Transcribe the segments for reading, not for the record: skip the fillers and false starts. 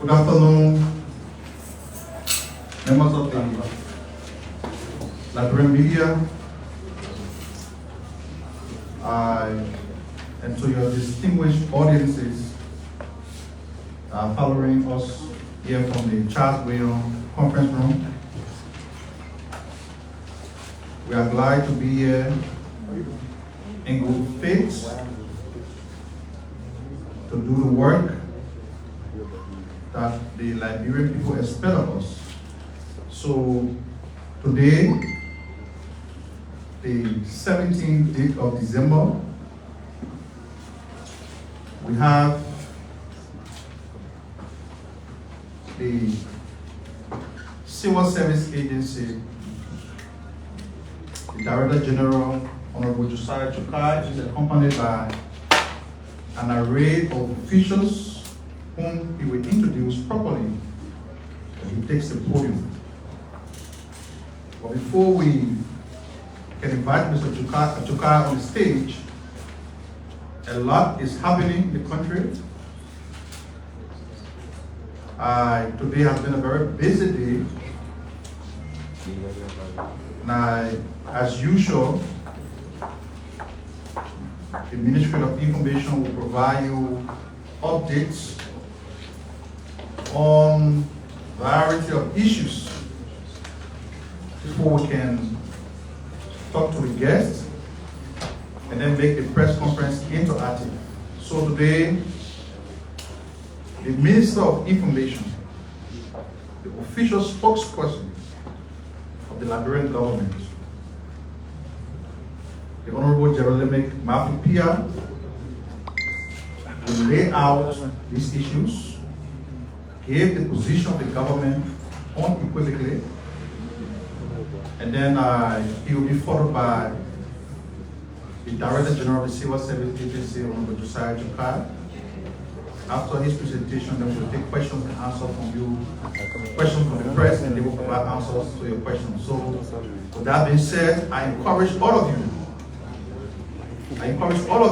Good afternoon, members of the Liberian media, and to your distinguished audiences following us here from the Charles William Conference Room. We are glad to be here in good faith to do the work that the Liberian people expect of us. So today, the 17th day of December, we have the Civil Service Agency, the Director General, Honorable Josiah Chukai, is accompanied by an array of officials whom he will introduce properly when he takes the podium. But before we can invite Mr. Chukai on the stage, a lot is happening in the country. Today has been a very busy day. Now, as usual, the Ministry of Information will provide you updates on a variety of issues before we can talk to the guests and then make the press conference interactive. So today, the Minister of Information, the official spokesperson of the Liberian government, the Honorable Jeremy Mafupia, will lay out these issues, give the position of the government unequivocally, and then he will be followed by the Director General of the Civil Service Agency, Honorable Josiah Chukai. After his presentation, then we'll take questions and answers from you, questions from the press, and they will provide answers to your questions. So, with that being said, I encourage all of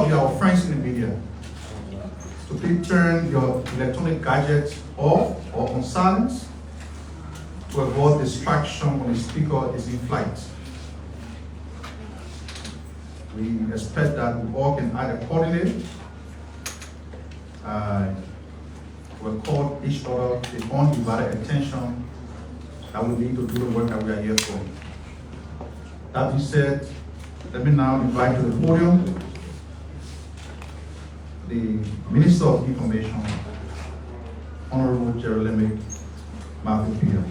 you, our friends in the media, to please turn your electronic gadgets off or on silence to avoid distraction when the speaker is in flight. We expect that we all can either coordinate, we'll call each other the undivided attention that we need to do the work that we are here for. That being said, let me now invite to the podium the Minister of Information, Honorable Jeremy Mafupia.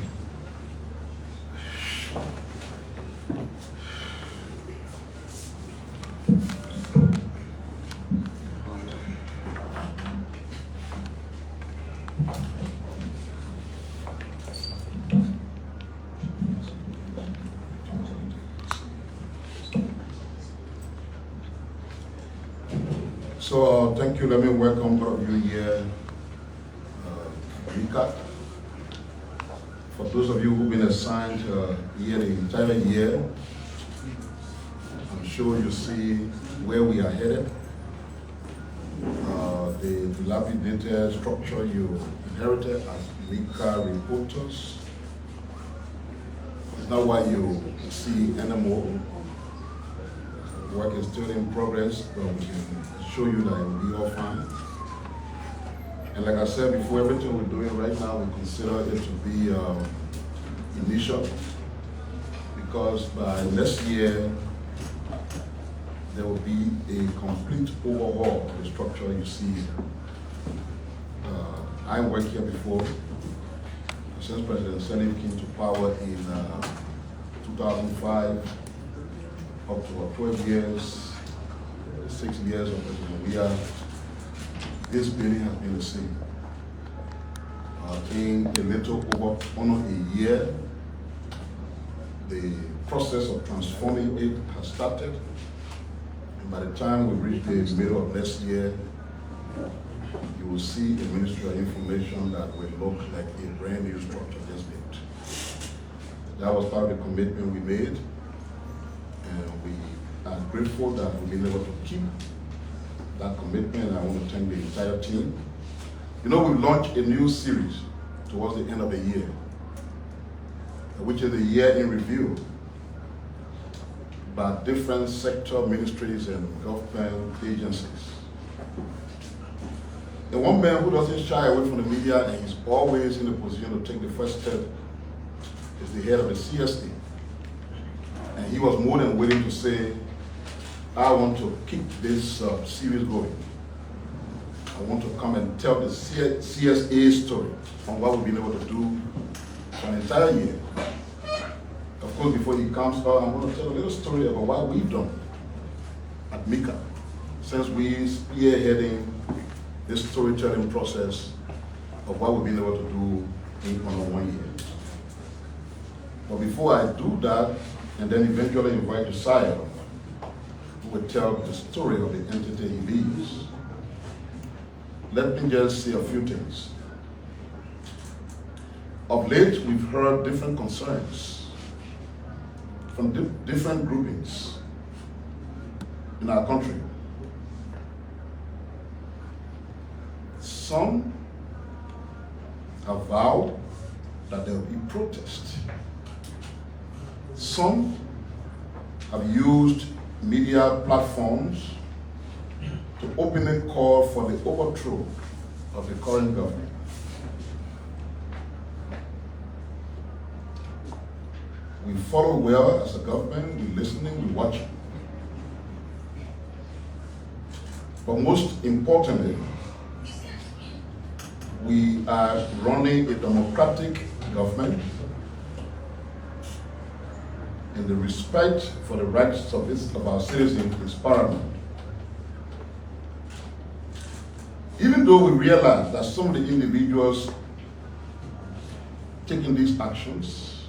So thank you. Let me welcome all of you here, MICAT. For those of you who've been assigned here the entire year, I'm sure you see where we are headed. The dilapidated structure you inherited as MICAT reporters is not what you see anymore. Work is still in progress, but we can show you that it will be all fine. And like I said before, everything we're doing right now, we consider it to be initial, because by next year, there will be a complete overhaul of the structure you see here. I worked here before, since President Senate came to power in 2005, up to about 12 years, 6 years of Liberia. This building has been the same. In a little over almost a year, the process of transforming it has started. And by the time we reach the middle of next year, you will see a Ministry of Information that will look like a brand new structure just built. That was part of the commitment we made. And we are grateful that we've been able to keep that commitment. I want to thank the entire team. You know, we've launched a new series towards the end of the year, which is the year in review by different sector ministries and government agencies. The one man who doesn't shy away from the media and is always in a position to take the first step is the head of the CSA. And he was more than willing to say, I want to keep this series going. I want to come and tell the CSA story on what we've been able to do for an entire year. Of course, before he comes out, I'm going to tell a little story about what we've done at MICAT since we spearheading this storytelling process of what we've been able to do in under 1 year. But before I do that, and then eventually invite Josiah, who will tell the story of the entity he leads, let me just say a few things. Of late, we've heard different concerns from different groupings in our country. Some have vowed that there will be protest. Some have used media platforms to openly call for the overthrow of the current government. We follow well as a government, we're listening, we're watching. But most importantly, we are running a democratic government, and the respect for the rights of our citizens is paramount. Even though we realize that some of the individuals taking these actions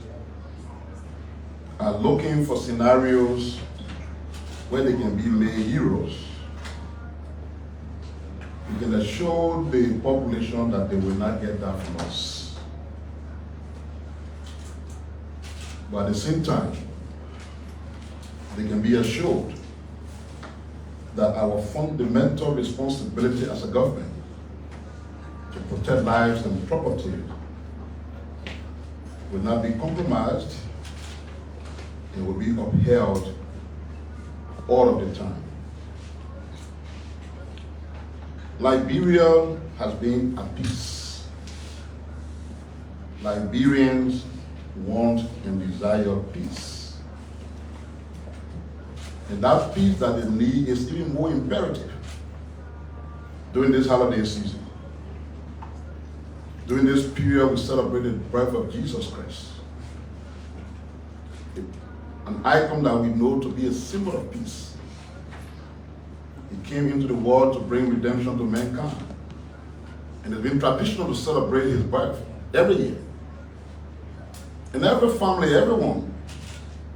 are looking for scenarios where they can be made heroes, we can assure the population that they will not get that from us. But at the same time, they can be assured that our fundamental responsibility as a government to protect lives and property will not be compromised. It will be upheld all of the time. Liberia has been at peace. Liberians want and desire peace. And that peace that they need is even more imperative during this holiday season. During this period, we celebrate the birth of Jesus Christ, an icon that we know to be a symbol of peace. He came into the world to bring redemption to mankind. And it's been traditional to celebrate his birth every year. And every family, everyone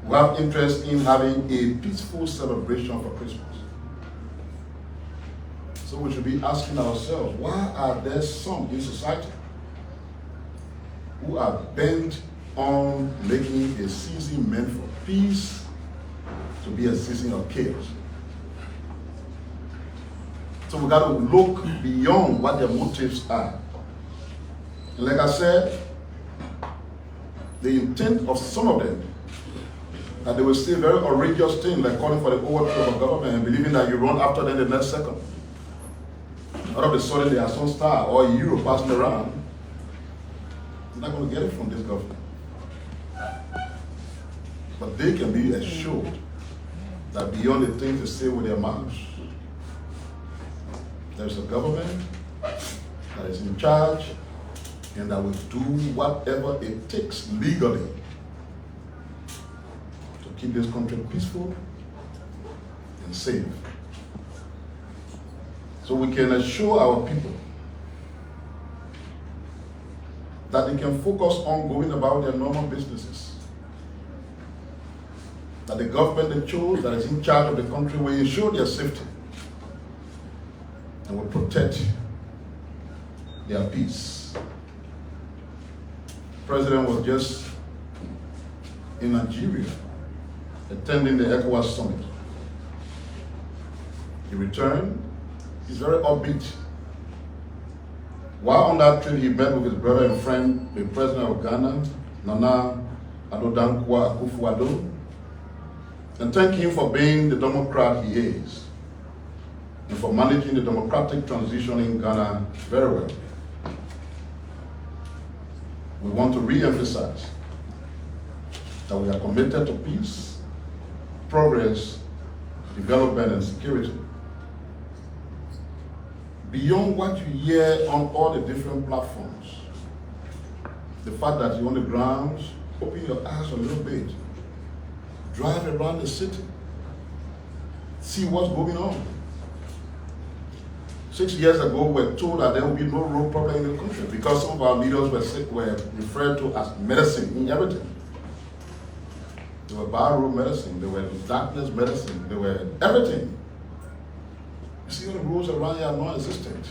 will have interest in having a peaceful celebration for Christmas. So we should be asking ourselves, why are there some in society who are bent on making a season meant for peace to be a season of chaos? So we got to look beyond what their motives are. And like I said, the intent of some of them, that they will say very outrageous things like calling for the overthrow of government and believing that you run after them the next second. All of a sudden they are some star or a hero passing around. You're not going to get it from this government. But they can be assured that beyond the things they say with their mouths, there's a government that is in charge and that will do whatever it takes legally to keep this country peaceful and safe. So we can assure our people that they can focus on going about their normal businesses. That the government they chose that is in charge of the country will ensure their safety and will protect their peace. The president was just in Nigeria attending the ECOWAS summit. He returned. He's very upbeat. While on that trip, he met with his brother and friend, the president of Ghana, Nana Addo Akufo-Addo, and thank him for being the Democrat he is, and for managing the democratic transition in Ghana very well. We want to re-emphasize that we are committed to peace, progress, development, and security. Beyond what you hear on all the different platforms, the fact that you're on the ground, open your eyes a little bit, drive around the city, see what's going on. 6 years ago, we were told that there will be no road problem in the country because some of our leaders were referred to as medicine in everything. They were bad road medicine, they were darkness medicine, they were everything. You see, the roads around here are non-existent.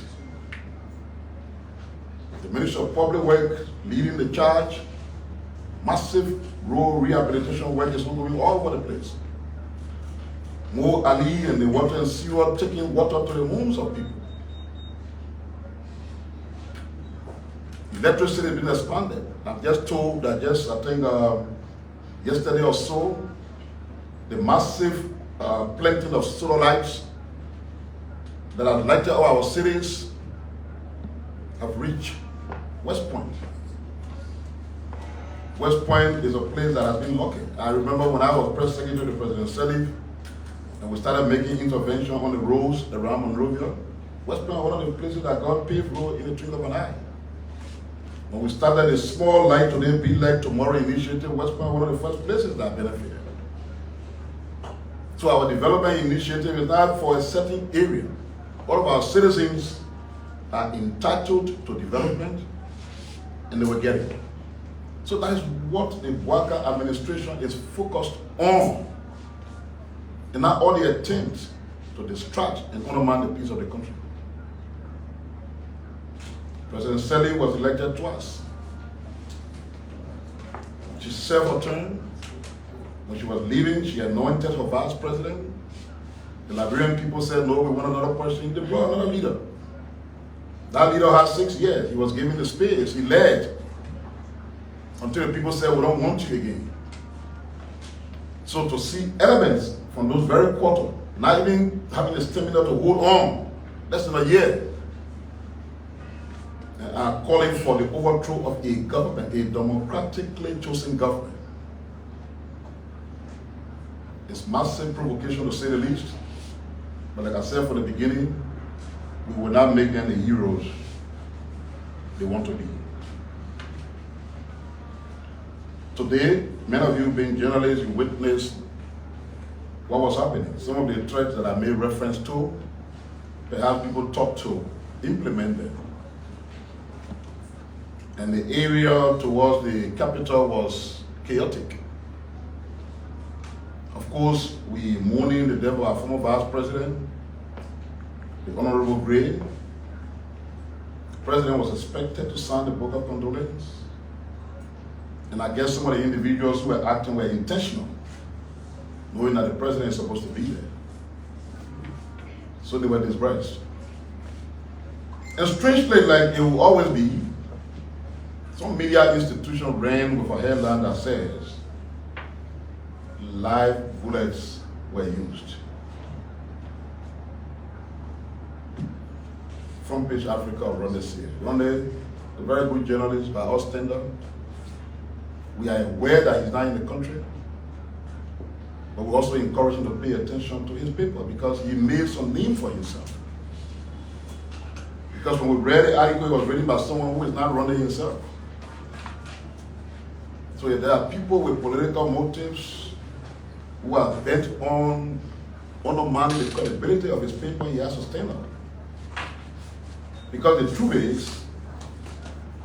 The Ministry of Public Works leading the charge, massive road rehabilitation work is ongoing all over the place. Mo Ali and the water and sewer taking water to the homes of people. Electricity has been expanded. I'm just told that yesterday or so, the massive planting of solar lights that have lighted all our cities have reached West Point. West Point is a place that has been lucky. I remember when I was press secretary to President Selig, and we started making intervention on the roads around Monrovia. West Point was one of the places that got paved road in the twinkle of an eye. When we started a small light today, big light tomorrow initiative, West Point was one of the first places that benefited. So our development initiative is not for a certain area. All of our citizens are entitled to development, and they will get it. So that is what the Bouaka administration is focused on, and not all the attempts to distract and undermine the peace of the country. President Selig was elected twice. She served her term. When she was leaving, she anointed her vice president. The Liberian people said, no, we want another person. They brought another leader. That leader had 6 years. He was given the space. He led until the people said, we don't want you again. So to see elements from those very quarter, not even having the stamina to hold on, less than a year, and are calling for the overthrow of a government, a democratically chosen government. It's massive provocation to say the least. But like I said from the beginning, we will not make them the heroes they want to be. Today, many of you being journalists, you witnessed what was happening. Some of the threats that I made reference to, perhaps people talk to implement them. And the area towards the capital was chaotic. Of course, we mourning the death of our former vice president, the Honorable Gray. The president was expected to sign the book of condolence. And I guess some of the individuals who were acting were intentional, knowing that the president is supposed to be there. So they were disgraced. And strangely, like it will always be, some media institution ran with a headline that says, live bullets were used. Front Page Africa of Ronde here. Ronde, a very good journalist by our standard. We are aware that he's not in the country, but we also encourage him to pay attention to his paper because he made some name for himself. Because when we read the article, it was written by someone who is not running himself. So if there are people with political motives who are bent on undermining the credibility of his paper, he has to stand up. Because the truth is,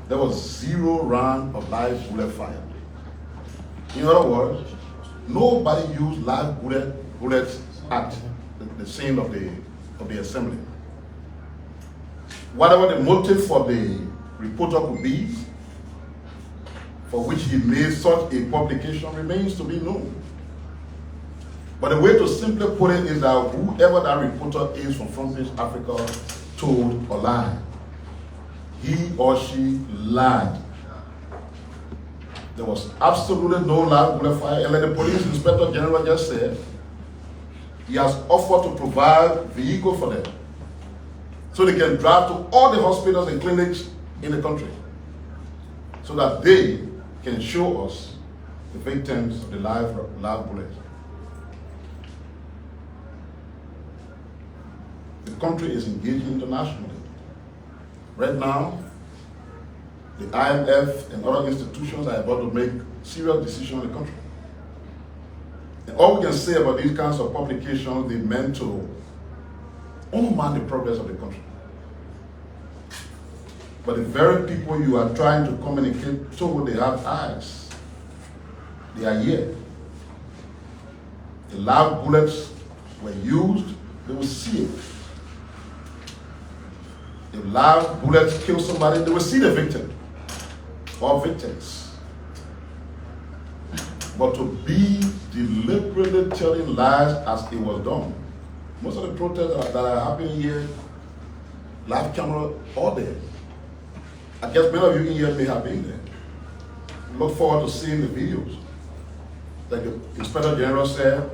there was 0 round of live bullet fired. In other words, nobody used live bullets at the scene of the assembly. Whatever the motive for the reporter could be, for which he made such a publication, remains to be known. But the way to simply put it is that whoever that reporter is from Front Page Africa told a lie. he or she lied. There was absolutely no live bullet fire, and like the police inspector general just said, he has offered to provide vehicle for them so they can drive to all the hospitals and clinics in the country so that they can show us the victims of the live bullet. The country is engaging internationally. Right now, the IMF and other institutions are about to make serious decisions in the country. And all we can say about these kinds of publications, they meant to undermine the progress of the country. But the very people you are trying to communicate to, they have eyes. They are here. The live bullets were used, they will see it. If live bullets kill somebody, they will see the victim or victims. But to be deliberately telling lies as it was done, most of the protests that are happening here, live camera all there. I guess many of you in here may have been there. Look forward to seeing the videos. Like the Inspector General said,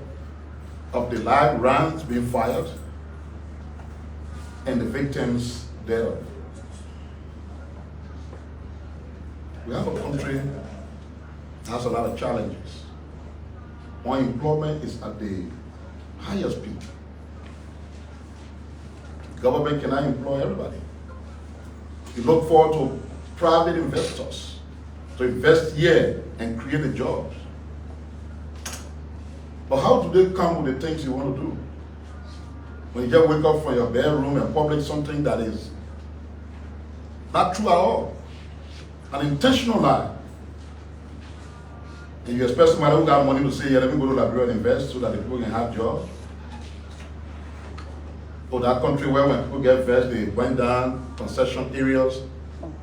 of the live rounds being fired and the victims thereof. We have a country that has a lot of challenges. Unemployment is at the highest peak. Government cannot employ everybody. We look forward to private investors to invest here and create the jobs. But how do they come with the things you want to do? When you just wake up from your bedroom and publish something that is not true at all, an intentional lie, and you expect somebody who got money to say, yeah, let me go to Liberia and invest so that the people can have jobs. Or that country where when people get vexed, they went down concession areas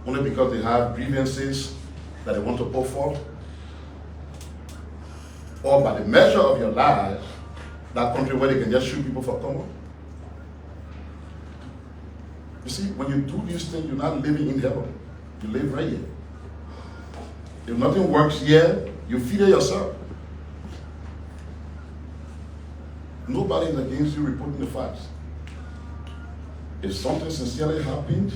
only because they have grievances that they want to put forth. Or by the measure of your lies, that country where they can just shoot people for common. You see, when you do these things, you're not living in heaven. You live right here. If nothing works here, you feed it yourself. Nobody is against you reporting the facts. If something sincerely happened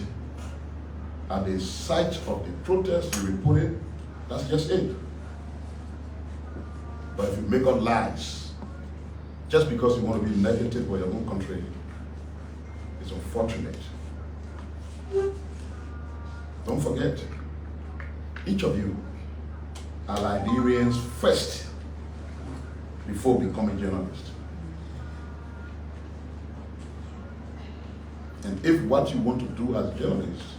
at the site of the protest, you report it, that's just it. But if you make up lies, just because you want to be negative for your own country, it's unfortunate. Don't forget, each of you are Liberians first before becoming journalists. And if what you want to do as journalists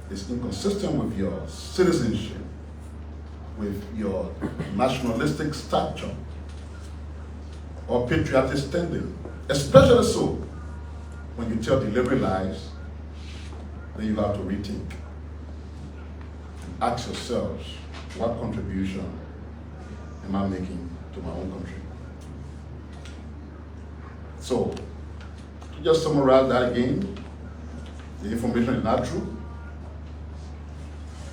is inconsistent with your citizenship, with your nationalistic stature or patriotic standing, especially so when you tell deliberate lies, then you have to rethink. Ask yourselves, what contribution am I making to my own country? So, to just summarize that again, the information is not true.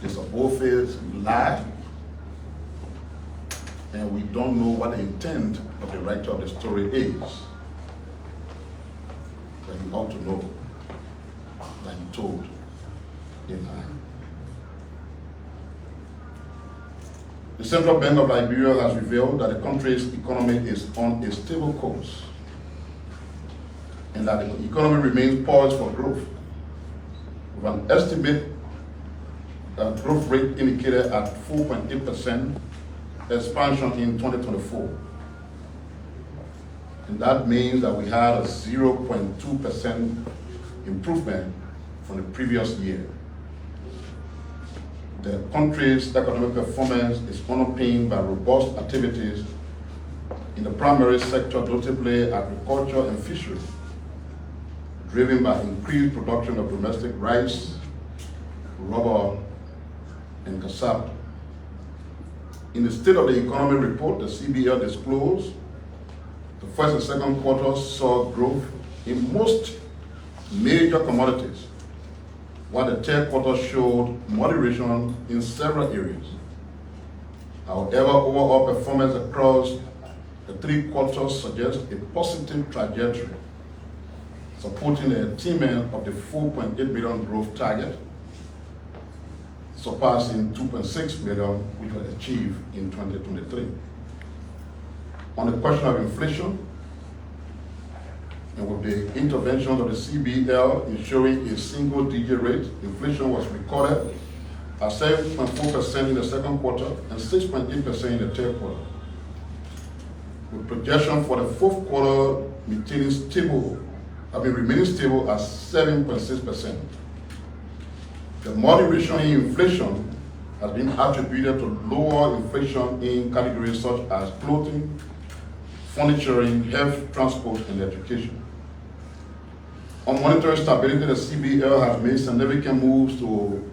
It's a bold-faced lie. And we don't know what the intent of the writer of the story is. But you ought to know that you told a lie. The Central Bank of Liberia has revealed that the country's economy is on a stable course and that the economy remains poised for growth, with an estimate growth rate indicated at 4.8% expansion in 2024. And that means that we had a 0.2% improvement from the previous year. The country's economic performance is underpinned by robust activities in the primary sector, notably agriculture and fishery, driven by increased production of domestic rice, rubber, and cassava. In the State of the Economy report, the CBL disclosed the first and second quarters saw growth in most major commodities, while the third quarter showed moderation in several areas. However, overall performance across the 3 quarters suggests a positive trajectory, supporting the attainment of the 4.8 billion growth target, surpassing 2.6 billion, which was achieved in 2023. On the question of inflation, and with the intervention of the CBL ensuring a single-digit rate, inflation was recorded at 7.4% in the second quarter and 6.8% in the third quarter, with projection for the fourth quarter remaining stable at 7.6%. The moderation in inflation has been attributed to lower inflation in categories such as clothing, furniture, health, transport, and education. On monetary stability, the CBL has made significant moves to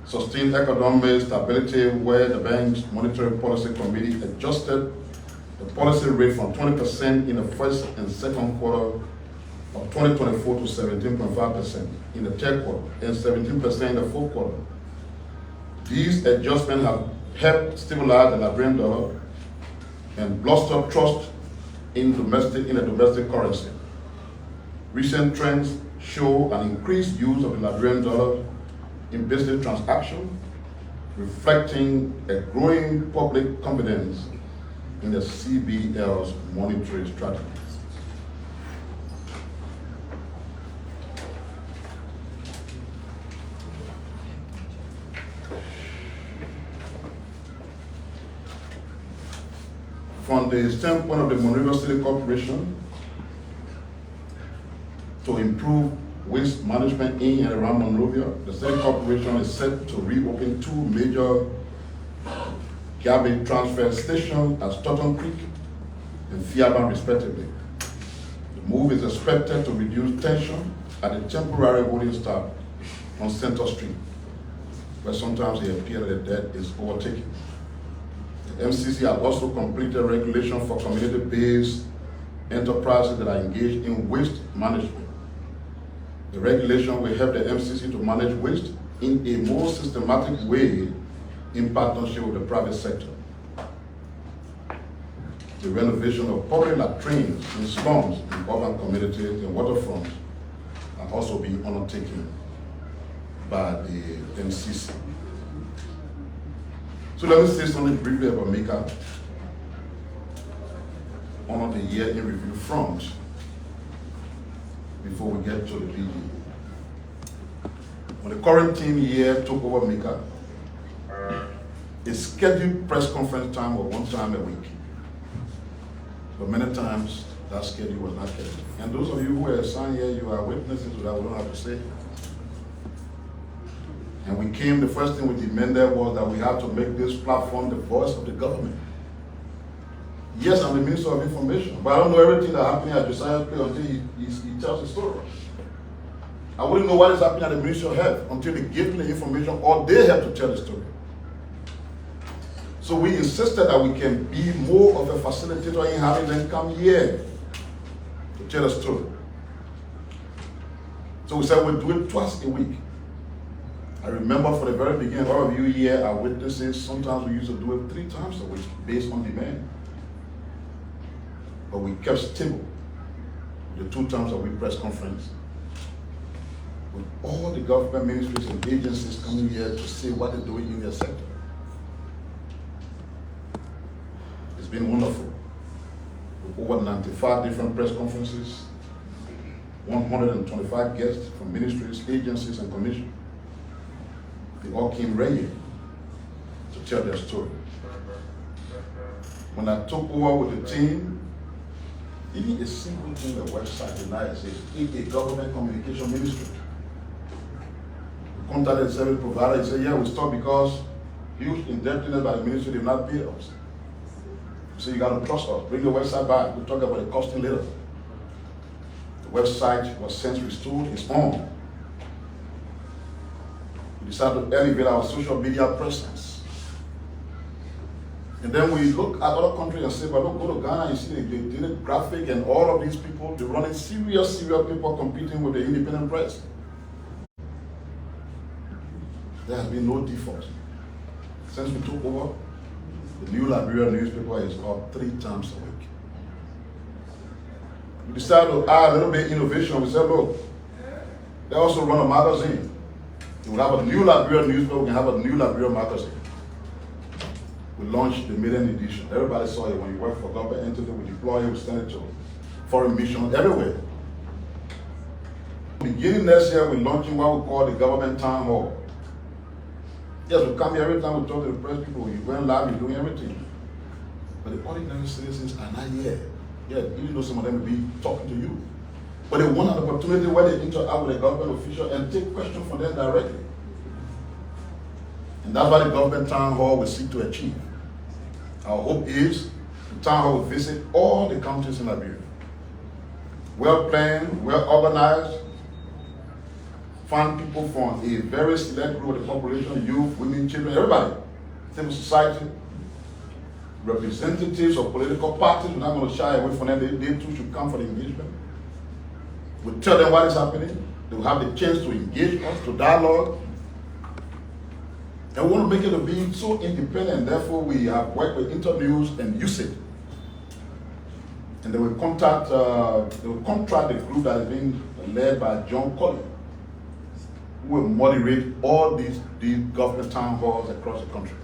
sustain economic stability, where the bank's monetary policy committee adjusted the policy rate from 20% in the first and second quarter of 2024 to 17.5% in the third quarter and 17% in the fourth quarter. These adjustments have helped stabilize the Liberian dollar and bolster trust in the domestic currency. Recent trends show an increased use of the Liberian dollar in business transactions, reflecting a growing public confidence in the CBL's monetary strategy. From the standpoint of the Monrovia City Corporation, to improve waste management in and around Monrovia, the City Corporation is set to reopen 2 major garbage transfer stations at Stoughton Creek and Fiaban, respectively. The move is expected to reduce tension at the temporary holding stop on Center Street, where sometimes it appears that the debt is overtaken. The MCC has also completed regulation for community-based enterprises that are engaged in waste management. The regulation will help the MCC to manage waste in a more systematic way in partnership with the private sector. The renovation of public latrines in slums in urban communities and waterfronts are also being undertaken by the MCC. So let me say something briefly about MICAT on the year in review front before we get to the BG. When the current team here took over MICAT, a scheduled press conference time was 1 time a week. But many times that schedule was not kept. And those of you who are assigned here, you are witnesses to that, we don't have to say. And we came, the first thing we demanded was that we had to make this platform the voice of the government. Yes, I'm the Minister of Information, but I don't know everything that happened at Josiah's place until he tells the story. I wouldn't know what is happening at the Ministry of Health until they give me the information or they have to tell the story. So we insisted that we can be more of a facilitator in having them come here to tell a story. So we said we'll do it twice a week. I remember from the very beginning, all of you here are witnesses, sometimes we used to do it 3 times a week based on demand. But we kept stable the 2 times a week press conference with all the government ministries and agencies coming here to say what they're doing in their sector. It's been wonderful. With over 95 different press conferences, 125 guests from ministries, agencies, and commissions. They all came ready to tell their story. When I took over with the team, even a simple thing, the website denied says, it's a government communication ministry. We contacted the service provider and said, yeah, we stopped because huge indebtedness by the ministry did not pay us. So you got to trust us. Bring the website back. We'll talk about the costing later. The website was since restored, it's on. We decided to elevate our social media presence. And then we look at other countries and say, but look, go to Ghana and see the graphic and all of these people, they're running serious people competing with the independent press. There has been no default. Since we took over, the New Liberia newspaper is up 3 times a week. We decided to add a little bit of innovation. We said, look, they also run a magazine. We have a New Liberia newspaper, we can have a New Liberia magazine. We launched the maiden edition. Everybody saw it. When you work for a government entity, we deploy it, we send it to foreign missions everywhere. Beginning next year, we're launching what we call the government town hall. Yes, we come here every time we talk to the press people. You went live, you're doing everything. But the ordinary citizens are not here. Yeah, even though some of them will be talking to you. But they want an opportunity where they interact with a government official and take questions from them directly. And that's what the government town hall will seek to achieve. Our hope is the town hall will visit all the counties in Liberia. Well planned, well organized, find people from a very select group of the population, youth, women, children, everybody, civil society, representatives of political parties. We're not going to shy away from them. They too should come for the engagement. We'll tell them what is happening. They will have the chance to engage us, to dialogue. And we want to make it to be so independent. Therefore, we have worked with interviews and USAID. And they will contract the group that is being led by John Collins, who will moderate all these government town halls across the country.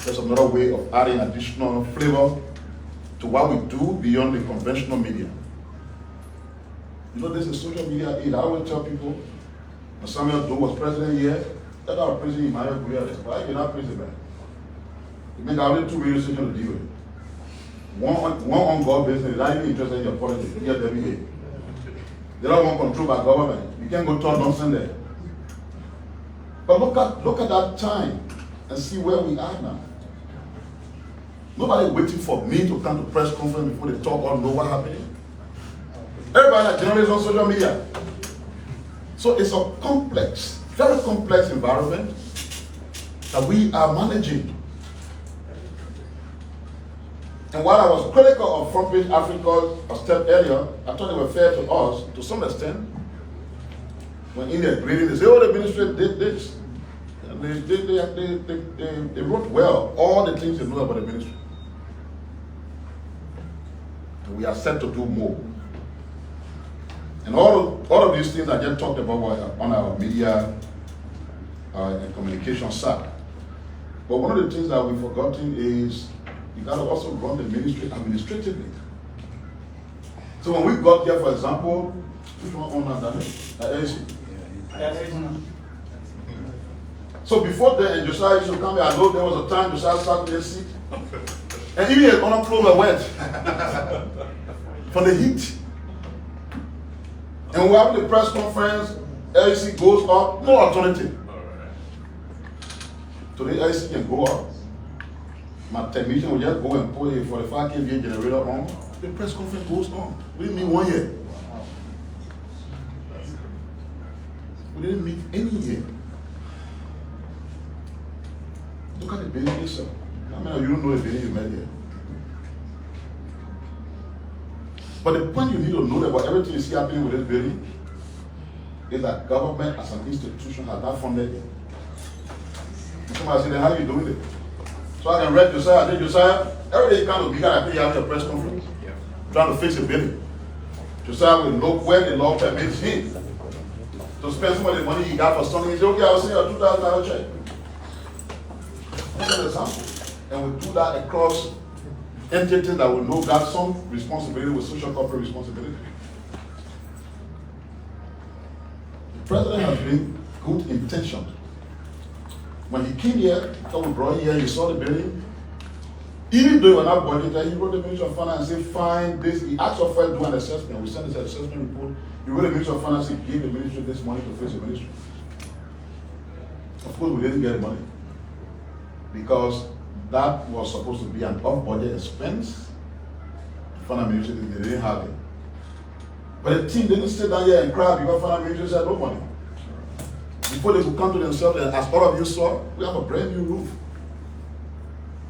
There's another way of adding additional flavor to what we do beyond the conventional media. You know, this is social media aid. I always tell people, when Samuel Doe was president here, that's our president Emmanuel Guerrero. Why are you not president? You make only 2 radio stations to deal with. One on God business, they're not even interested in your politics. EFWA. They don't want control by government. You can't go talk nonsense there. But look at that time and see where we are now. Nobody waiting for me to come to press conference before they talk or know what's happening. Everybody that generates on social media. So it's a complex, very complex environment that we are managing. And while I was critical of Front Page Africa a step earlier, I thought they were fair to us to some extent. When in their grading, they say, oh, the ministry did this. And they wrote well all the things they know about the ministry. And we are set to do more. And all of these things I just talked about were on our media and communication side. But one of the things that we've forgotten is you got to also run the ministry administratively. So when we got here, for example, which one on that? So before then, Josiah used to come here. I know there was a time Josiah sat in his seat. And even his own clothes were wet from the heat. And we have the press conference, LEC goes up, no alternative. Today, LEC can go up. My technician will just go and put a 45 kVA generator on. The press conference goes on. We didn't meet 1 year. We didn't meet any year. Look at the building yourself. I mean, you don't know the building you met here. But the point you need to know about everything you see happening with this building is that government as an institution has not funded it. Somebody said, how are you doing it? So I can read Josiah. I think Josiah, every day kind of bigger, I think you have your press conference. Trying to fix a building. Josiah will know where the law permits him to spend some of the money he got for something. He said, okay, I'll send you a $2,000 check. That's an example. And we do that across entities that will know got some responsibility with social corporate responsibility. The president has been good intentioned. When he came here, after we brought him here, he saw the building. Even though we were not budgeted, he wrote the Ministry of Finance and said, find this. He asked us to do an assessment. We sent this assessment report. He wrote the Ministry of Finance and gave the ministry this money to fix the ministry. Of course, we didn't get the money because that was supposed to be an off-budget expense. The finance ministry, they didn't have it. But the team didn't sit down here and cry because the finance ministry said no money. Before they could come to themselves, and as all of you saw, we have a brand new roof.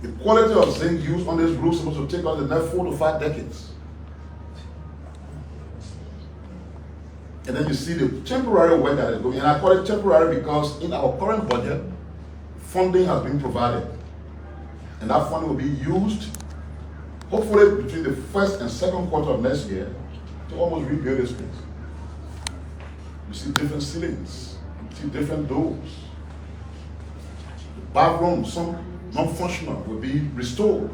The quality of zinc used on this roof is supposed to take us the next 4 to 5 decades. And then you see the temporary work that is going. And I call it temporary because in our current budget, funding has been provided. And that funding will be used, hopefully between the first and second quarter of next year, to almost rebuild this place. You see different ceilings, you see different doors. The bathrooms, some non-functional, will be restored.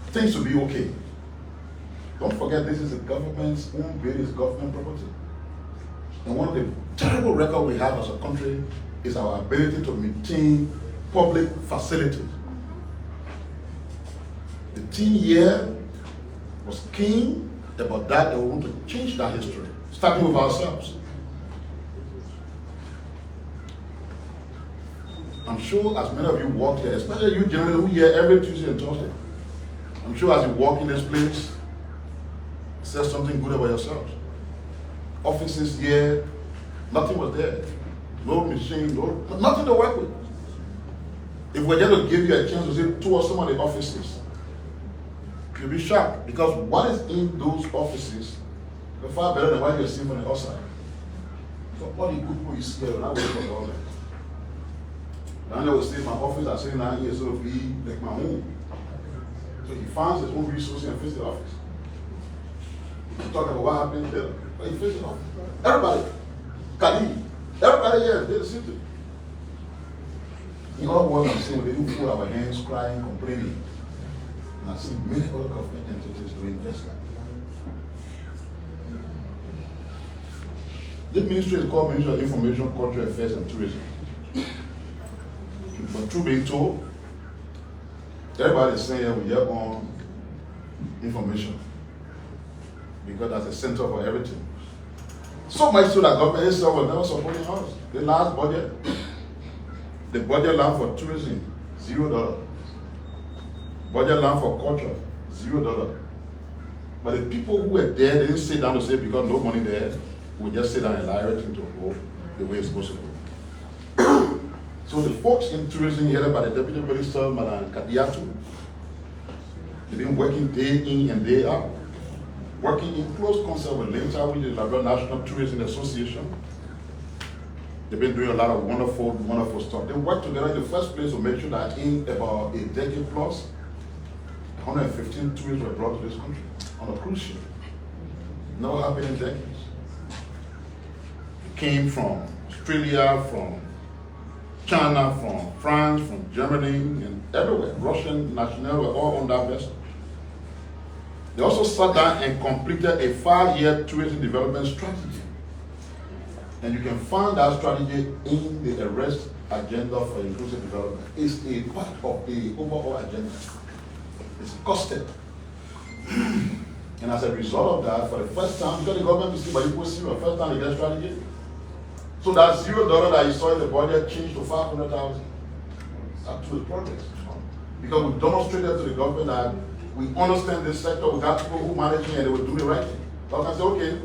Things will be okay. Don't forget, this is the government's own building, government property. And one of the terrible records we have as a country is our ability to maintain public facilities. The team here was keen about that, and we want to change that history, starting with ourselves. I'm sure as many of you walk here, especially you generally who here every Tuesday and Thursday, I'm sure as you walk in this place, say something good about yourselves. Offices here, nothing was there. No machine, nothing to work with. If we're going to give you a chance to see tour some of the offices, you'll be shocked because what is in those offices is far better than what you're seeing from the outside. So all the good people you see here, not waiting for the government. I will say my office, I say 9 years old, be like my own. So he finds his own resources and fits the office. You talk about what happened there, but he fits the office. Everybody, Khalid, everybody here, they're the city. In other words, I'm saying they do fold our hands, crying, complaining. And I see many other government entities doing just like that. This ministry is called Ministry of Information, Culture Affairs and Tourism. But truth being told, everybody is saying we have on information because that's the center for everything. So much so that government itself was never supporting us. The last budget, the budget line for tourism, $0. Budget line for culture, $0. But the people who were there, they didn't sit down to say because no money there, we just sit down and allow everything to go the way it's supposed to go. So the folks in tourism headed by the Deputy Minister, Madam Kadiatu, they've been working day in and day out, working in close concert with LINTA, which is the Liberia National Tourism Association. They've been doing a lot of wonderful, wonderful stuff. They worked together in the first place to make sure that in about a decade plus, 115 tourists were brought to this country on a cruise ship. Never happened in decades. It came from Australia, from China, from France, from Germany, and everywhere. Russian nationals were all on that vessel. They also sat down and completed a 5-year tourism development strategy. And you can find that strategy in the arrest agenda for inclusive development. It's a part of the overall agenda. It's costed. And as a result of that, for the first time, because the government is still by equal zero, first time they get strategy. So that $0 that you saw in the budget changed to 500,000. That's the progress. Because we demonstrated to the government that we understand this sector, we got people who manage it and they will do the right thing. So I can say, okay,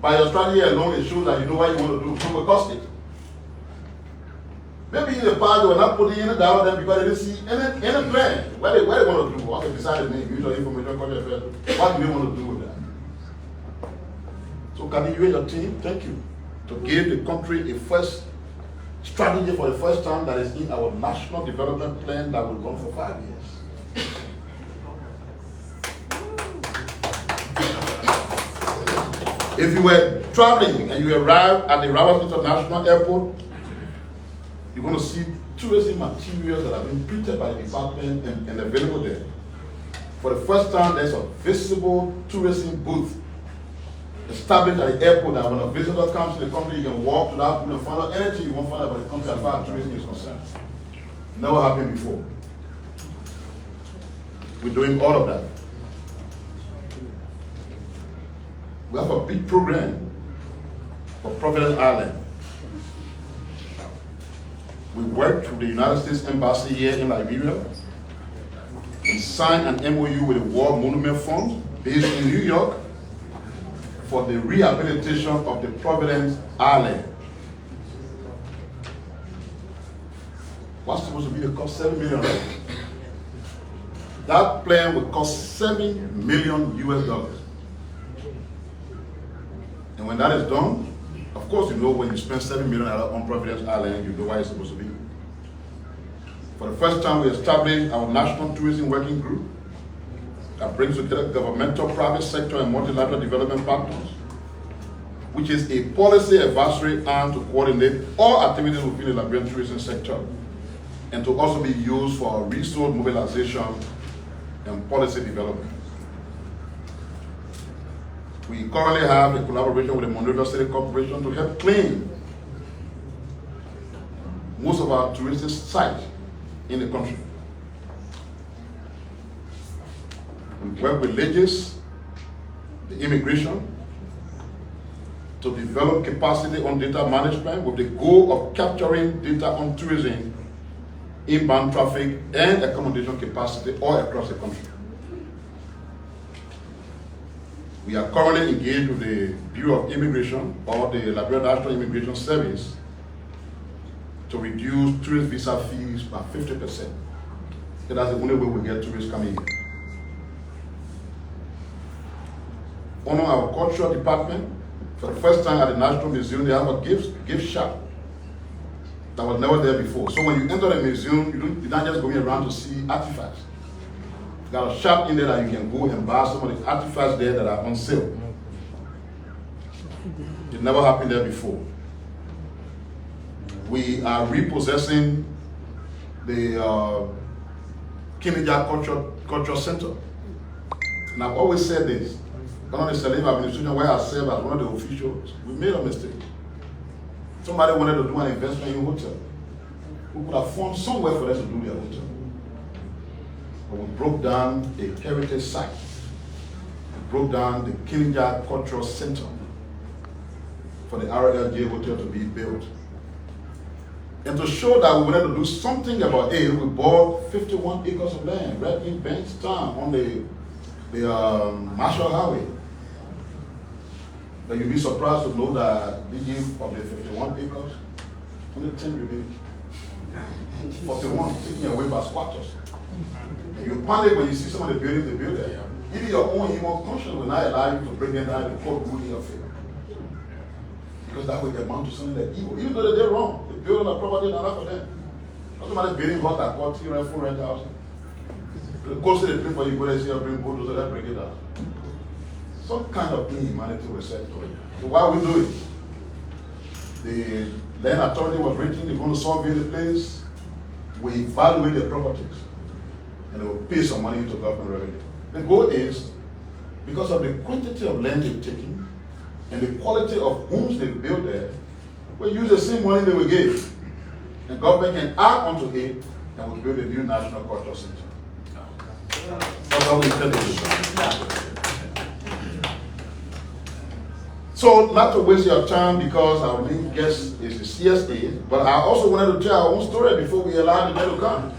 by your strategy alone, it shows that you know what you want to do, so it will cost it. Maybe in the past they were not putting any doubt them because they didn't see any plan. What they want to do, what they decided to make, usual information, culture affairs, what do they want to do with that? So can you and your team, thank you, to give the country a first strategy for the first time that is in our national development plan that will run for 5 years. If you were traveling and you arrive at the Rabat International Airport, you're going to see tourism materials that have been printed by the department and available there. For the first time, there's a visible tourism booth established at the airport that when a visitor comes to the country, you can walk to that booth and find out anything you want to find out about the country as far as tourism is concerned. Never happened before. We're doing all of that. We have a big program for Providence Island. We worked with the United States Embassy here in Liberia. We signed an MOU with the War Monument Fund based in New York for the rehabilitation of the Providence Island. What's supposed to be the cost? $7 million. That plan would cost $7 million US. And when that is done, of course, you know when you spend $7 million on Providence Island, you know why it's supposed to be. For the first time, we established our National Tourism Working Group that brings together governmental, private sector, and multilateral development partners, which is a policy advisory arm to coordinate all activities within the Liberian tourism sector and to also be used for resource mobilization and policy development. We currently have a collaboration with the Monrovia City Corporation to help clean most of our touristic sites in the country. We work with Legis, the immigration, to develop capacity on data management with the goal of capturing data on tourism, inbound traffic, and accommodation capacity all across the country. We are currently engaged with the Bureau of Immigration or the Liberia National Immigration Service to reduce tourist visa fees by 50%. That's the only way we get tourists coming in. On our cultural department, for the first time at the National Museum, they have a gift shop that was never there before. So when you enter the museum, you're not just going around to see artifacts. You got a shop in there that you can go and buy some of the artifacts there that are on sale. It never happened there before. We are repossessing the Kinija Cultural Center. And I've always said this. Under the Salim administration, where I served as one of the officials, we made a mistake. Somebody wanted to do an investment in a hotel. We could have found somewhere for them to do their hotel. But we broke down a heritage site. We broke down the Kinija Cultural Center for the RLJ Hotel to be built. And to show that we wanted to do something about it, we bought 51 acres of land right in Bankstown on the Marshall Highway. But you'll be surprised to know that the of the 51 acres, only 10 remain. 41 taken away by squatters. And you panic when you see some of the buildings they build there. Even your own human conscience will not allow you to bring them down the court ruling of favor. Because that will amount to something like evil. Even though they're wrong, they build on a property not for them. Somebody building hot at court, you rent 400,000. The cost of the place for you go there and say, bring bulldozer, let's bring it down. Some kind of inhumanity was said to it. So why we do it? The land authority was written, they're going to survey the place, we evaluate the properties, and they will pay some money into government revenue. The goal is, because of the quantity of land they've taken, and the quality of homes they build there, we use the same money they will give. And government can add onto it, and we build a new national cultural center. That's how we intend to do. So, not to waste your time because our main guest is the CSA, but I also wanted to tell our own story before we allow the day to come.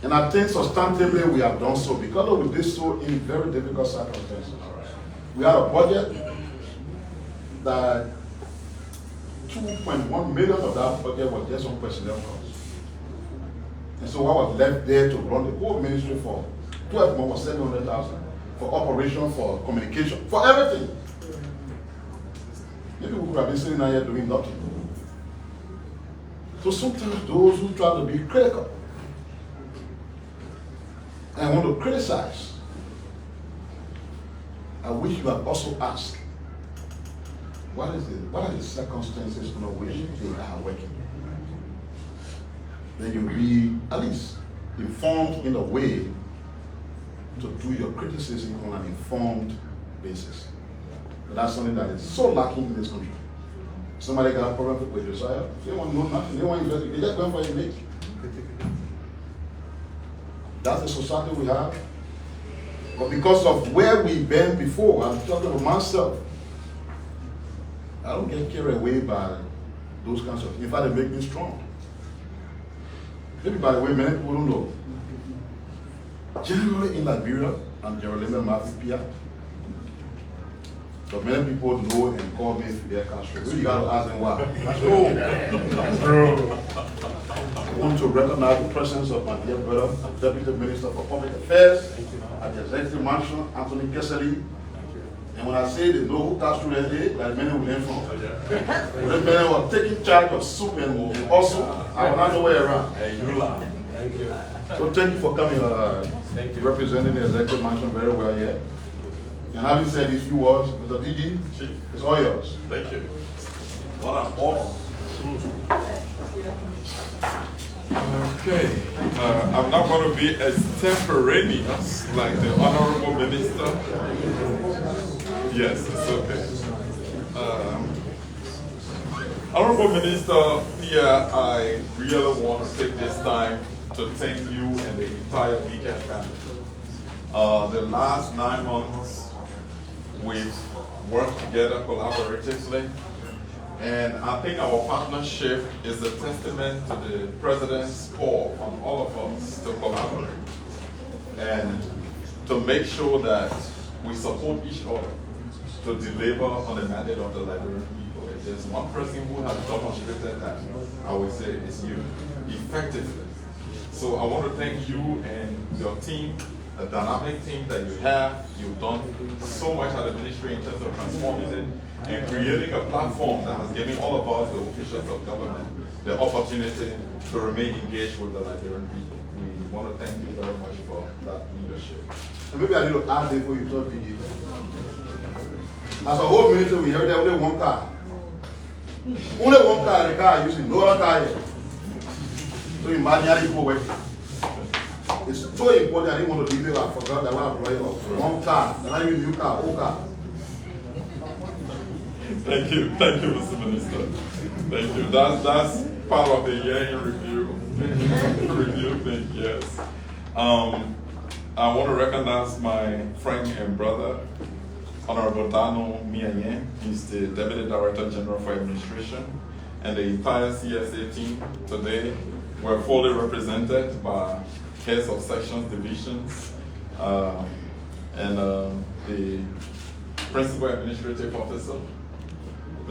And I think substantively we have done so because we did so in very difficult circumstances. We had a budget that 2.1 million of that budget was just on personnel costs. And so what was left there to run the whole ministry for 12 months was 700,000 for operation, for communication, for everything. Maybe we could have been sitting out here doing nothing. So sometimes those who try to be critical and want to criticize, I wish you had also asked, what are the circumstances under which they are working? Then you'll be at least informed in a way to do your criticism on an informed basis. But that's something that is so lacking in this country. Somebody got a problem with Josiah, they want to know nothing, they want to investigate, they just going for a make. That's the society we have. But because of where we've been before, I'm talking about myself, I don't get carried away by those kinds of things. In fact, they make me strong. Maybe by the way, many people don't know. Generally in Liberia, I'm Jeremiah Mafia, but many people know and call me Fidel Castro. So you got to ask them why. I want to recognize the presence of my dear brother, Deputy Minister for Public Affairs at the Executive Mansion, Anthony Kessely, And when I say they know who that student is, that many will learn from. That many were taking charge of soup and also, I will not know where around. Thank you. So thank you for coming, representing the executive mansion very well here. And having said these few words, Mr. DG, it's all yours. Thank you. What an honor. Okay, I'm not going to be extemporaneous like the Honorable Minister. Yes, it's okay. Honorable Minister, here I really want to take this time to thank you and the entire MICAT family. The last 9 months, we've worked together collaboratively. And I think our partnership is a testament to the President's call on all of us to collaborate and to make sure that we support each other to deliver on the mandate of the Liberian people. If there's one person who has demonstrated that, I would say it's you, effectively. So I want to thank you and your team, the dynamic team that you have. You've done so much at the ministry in terms of transforming it and creating a platform that has given all of us, the officials of government, the opportunity to remain engaged with the Liberian people. We want to thank you very much for that leadership. And maybe I need to add before you talk, DG. As a whole ministry, we have only one car. Only one car, the car using no other car yet. So imagine how people working. It's so important. I didn't want to leave it. I forgot that one employee of one car. And I use new car, old car. Thank you, Mr. Minister. Thank you. That's part of the year in review. Review thing, yes. I want to recognize my friend and brother, Honorable Dano Miayen. He's the Deputy Director General for Administration, and the entire CSA team today. We're fully represented by heads of sections, divisions, and the principal administrative officer.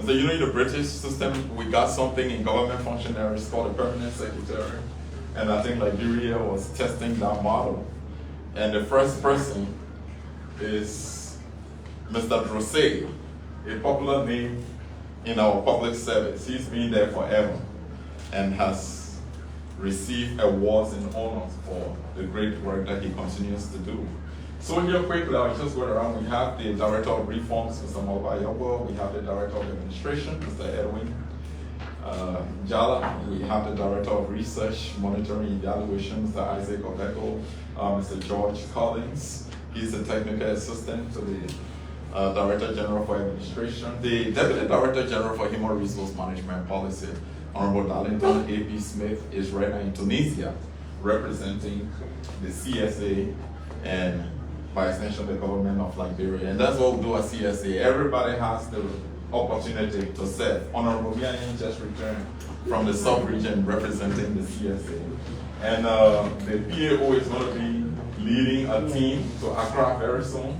So you know, in the British system, we got something in government functionaries called a permanent secretary. And I think Liberia was testing that model. And the first person is Mr. Drosey, a popular name in our public service. He's been there forever and has received awards and honors for the great work that he continues to do. So here quickly, I'll just go around. We have the Director of Reforms, Mr. Malvayobo. We have the Director of Administration, Mr. Edwin Jala. We have the Director of Research, Monitoring, Evaluation, Mr. Isaac Oveko. Mr. George Collins. He's the Technical Assistant to the Director General for Administration. The Deputy Director General for Human Resource Management Policy, Honorable Darlington A.P. Smith, is right now in Tunisia, representing the CSA and by extension the government of Liberia. And that's what we do at CSA. Everybody has the opportunity to serve. Honorable Miayen just returned from the sub-region representing the CSA. And the PAO is going to be leading a team to Accra very soon.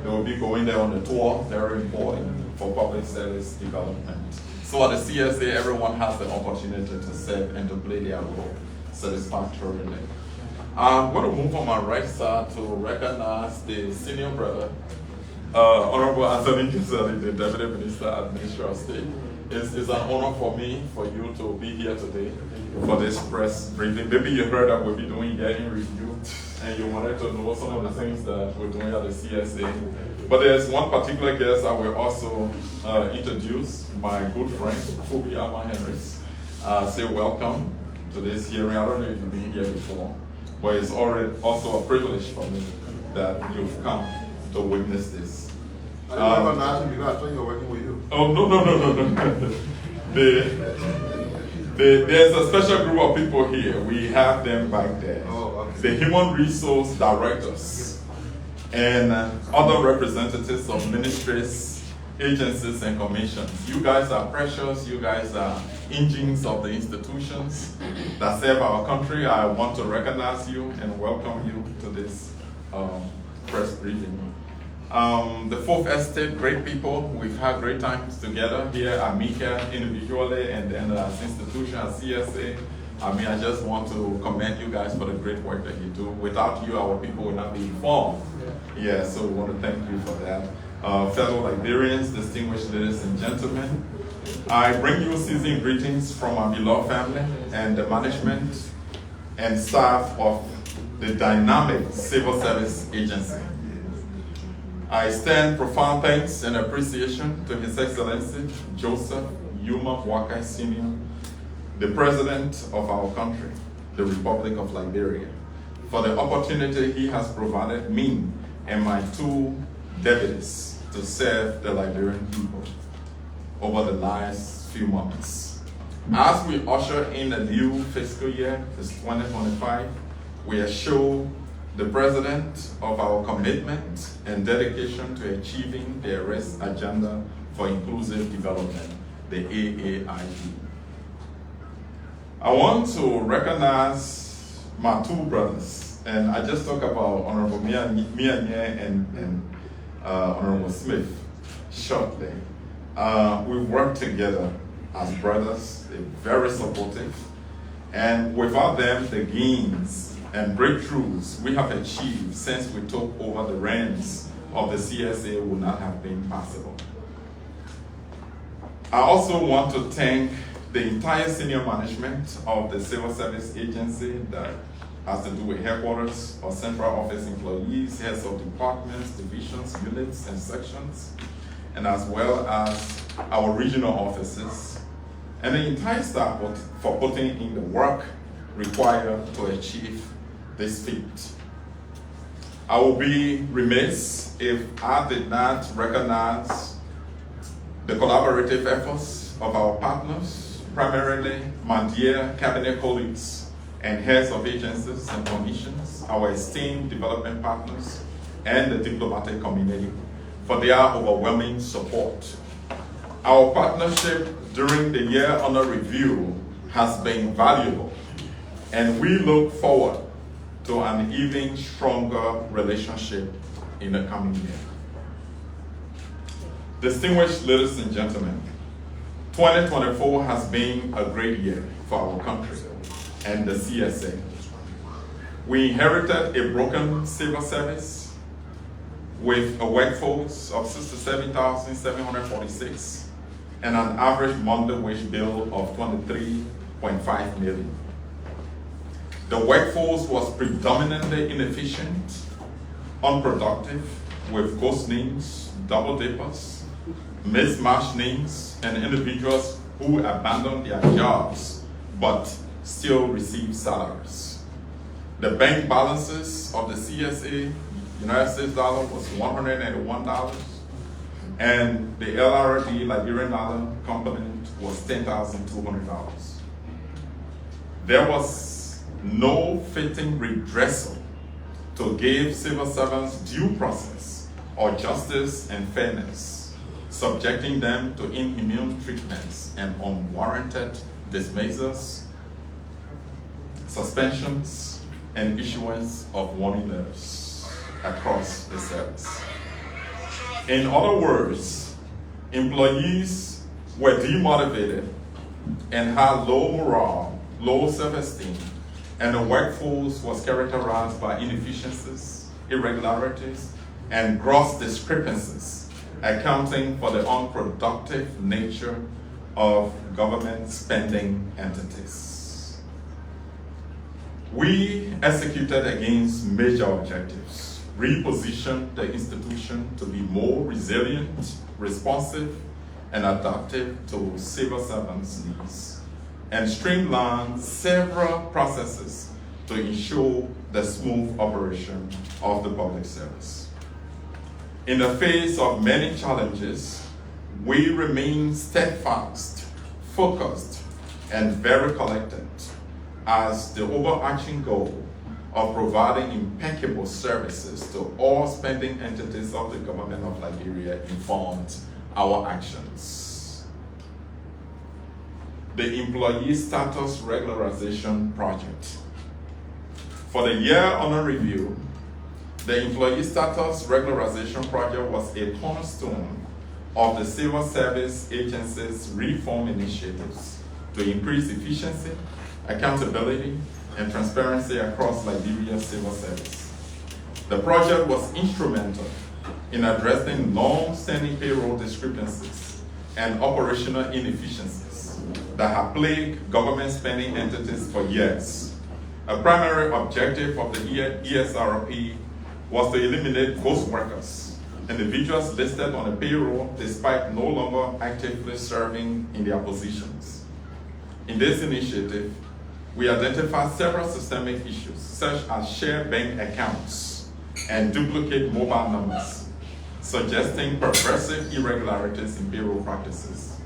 They will be going there on a tour, very important for public service development. So at the CSA, everyone has the opportunity to serve and to play their role satisfactorily. I'm going to move on my right side to recognize the senior brother, Honorable Anthony Giselle, the Deputy Minister, Administrator of State. It's an honor for me, for you to be here today for this press briefing. Maybe you heard that we'll be doing year-end review and you wanted to know some of the things that we're doing at the CSA. But there's one particular guest I will also introduce, my good friend, Phoebe Ama Henrys. Say welcome to this hearing. I don't know if you've been here before, but it's already also a privilege for me that you've come to witness this. I didn't recognize you because I thought you were working with you. Oh, no. There's a special group of people here. We have them back there. Oh, okay. The human resource directors and other representatives of ministries, agencies, and commissions. You guys are precious. You guys are engines of the institutions that serve our country. I want to recognize you and welcome you to this press briefing. The Fourth Estate, great people. We've had great times together here at MICAT individually and then as institution, as CSA. I just want to commend you guys for the great work that you do. Without you, our people would not be informed. Yeah, so we want to thank you for that. fellow Liberians, distinguished ladies and gentlemen. I bring you seasoned greetings from our beloved family and the management and staff of the dynamic Civil Service Agency. I extend profound thanks and appreciation to His Excellency Joseph Yuma Boakai Sr., the President of our country, the Republic of Liberia, for the opportunity he has provided me and my two deputies to serve the Liberian people over the last few months. As we usher in a new fiscal year, this 2025, we assure the President of our commitment and dedication to achieving the arrest agenda for inclusive development, the AAID. I want to recognize my two brothers, and I just talked about Honorable Mia and Honorable Smith shortly. We work together as brothers. They're very supportive, and without them, the gains and breakthroughs we have achieved since we took over the reins of the CSA would not have been possible. I also want to thank the entire senior management of the Civil Service Agency that has to do with headquarters or central office employees, heads of departments, divisions, units, and sections, and as well as our regional offices, and the entire staff for putting in the work required to achieve this feat. I will be remiss if I did not recognize the collaborative efforts of our partners, primarily my dear cabinet colleagues and heads of agencies and commissions, our esteemed development partners, and the diplomatic community for their overwhelming support. Our partnership during the year under review has been valuable, and we look forward to an even stronger relationship in the coming year. Distinguished ladies and gentlemen, 2024 has been a great year for our country and the CSA. We inherited a broken civil service with a workforce of 67,746 and an average monthly wage bill of 23.5 million. The workforce was predominantly inefficient, unproductive, with ghost names, double dippers, mismatched names, and individuals who abandoned their jobs but still receive salaries. The bank balances of the CSA United States dollar was $181, and the LRD Liberian dollar component was $10,200. There was no fitting redressal to give civil servants due process or justice and fairness, subjecting them to inhumane treatments and unwarranted dismissals, suspensions, and issuance of warning letters across the service. In other words, employees were demotivated and had low morale, low self-esteem, and the workforce was characterized by inefficiencies, irregularities, and gross discrepancies, accounting for the unproductive nature of government spending entities. We executed against major objectives, repositioned the institution to be more resilient, responsive, and adaptive to civil servants' needs, and streamlined several processes to ensure the smooth operation of the public service. In the face of many challenges, we remain steadfast, focused, and very collected as the overarching goal of providing impeccable services to all spending entities of the government of Liberia informs our actions. The Employee Status Regularization Project. For the year under review, the Employee Status Regularization Project was a cornerstone of the Civil Service Agency's reform initiatives to increase efficiency, accountability, and transparency across Liberia's civil service. The project was instrumental in addressing long-standing payroll discrepancies and operational inefficiencies that have plagued government spending entities for years. A primary objective of the ESRP was to eliminate ghost workers, individuals listed on the payroll despite no longer actively serving in their positions. In this initiative, we identified several systemic issues, such as shared bank accounts and duplicate mobile numbers, suggesting pervasive irregularities in payroll practices.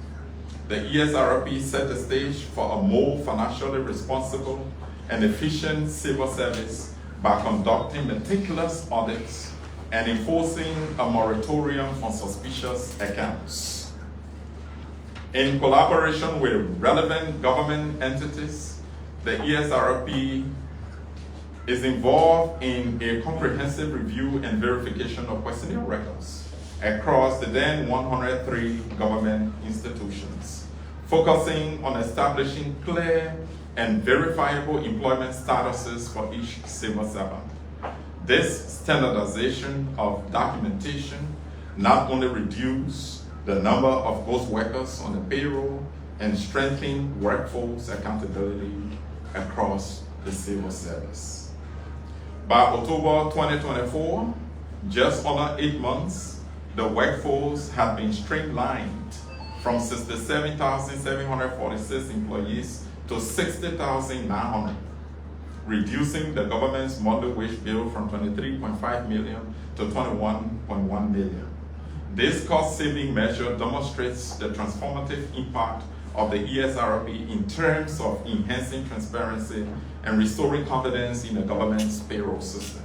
The ESRP set the stage for a more financially responsible and efficient civil service by conducting meticulous audits and enforcing a moratorium on suspicious accounts. In collaboration with relevant government entities, the ESRP is involved in a comprehensive review and verification of personnel records across the then 103 government institutions, focusing on establishing clear and verifiable employment statuses for each civil servant. This standardization of documentation not only reduced the number of ghost workers on the payroll and strengthened workforce accountability across the civil service. By October 2024, just under 8 months, the workforce had been streamlined from 67,746 employees to 60,900, reducing the government's monthly wage bill from 23.5 million to 21.1 million. This cost-saving measure demonstrates the transformative impact of the ESRP in terms of enhancing transparency and restoring confidence in the government's payroll system.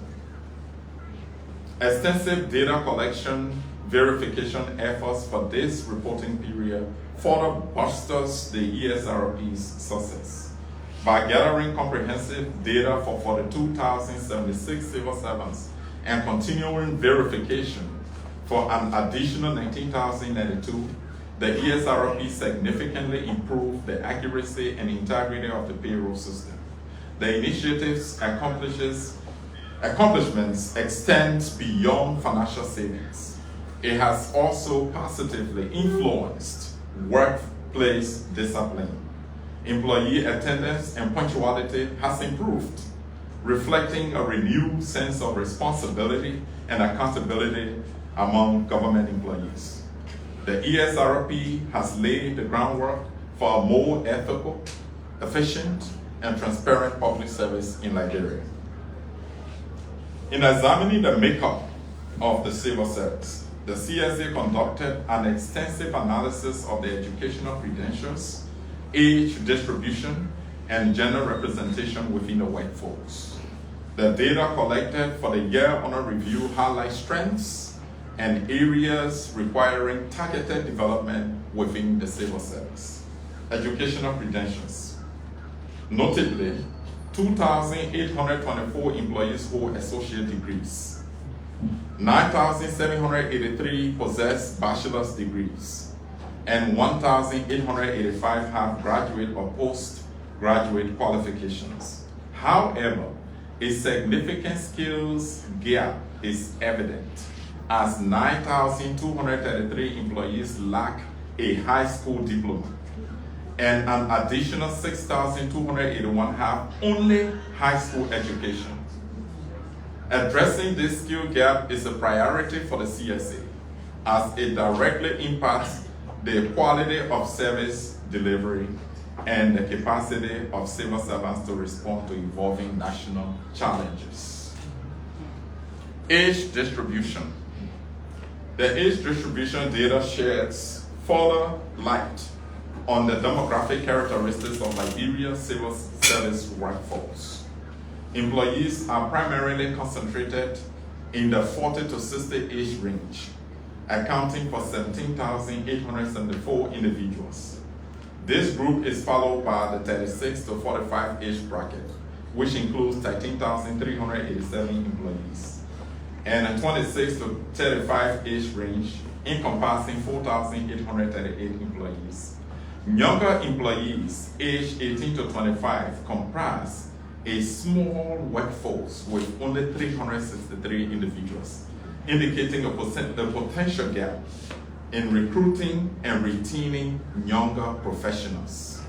Extensive data collection verification efforts for this reporting period further bolsters the ESRP's success by gathering comprehensive data for 42,076 civil servants and continuing verification for an additional 19,092. The ESRP significantly improved the accuracy and integrity of the payroll system. The initiative's accomplishments extend beyond financial savings. It has also positively influenced workplace discipline. Employee attendance and punctuality has improved, reflecting a renewed sense of responsibility and accountability among government employees. The ESRP has laid the groundwork for a more ethical, efficient, and transparent public service in Liberia. In examining the makeup of the civil service, the CSA conducted an extensive analysis of the educational credentials, age distribution, and gender representation within the workforce. The data collected for the year under review highlight strengths and areas requiring targeted development within the civil service. Educational credentials. Notably, 2,824 employees hold associate degrees. 9,783 possess bachelor's degrees, and 1,885 have graduate or postgraduate qualifications. However, a significant skills gap is evident, as 9,233 employees lack a high school diploma, and an additional 6,281 have only high school education. Addressing this skill gap is a priority for the CSA, as it directly impacts the quality of service delivery and the capacity of civil servants to respond to evolving national challenges. Age distribution. The age distribution data sheds further light on the demographic characteristics of Liberia's civil service workforce. Employees are primarily concentrated in the 40 to 60 age range, accounting for 17,874 individuals. This group is followed by the 36 to 45 age bracket, which includes 13,387 employees, and a 26 to 35 age range encompassing 4,838 employees. Younger employees aged 18 to 25 comprise a small workforce with only 363 individuals, indicating a potential gap in recruiting and retaining younger professionals.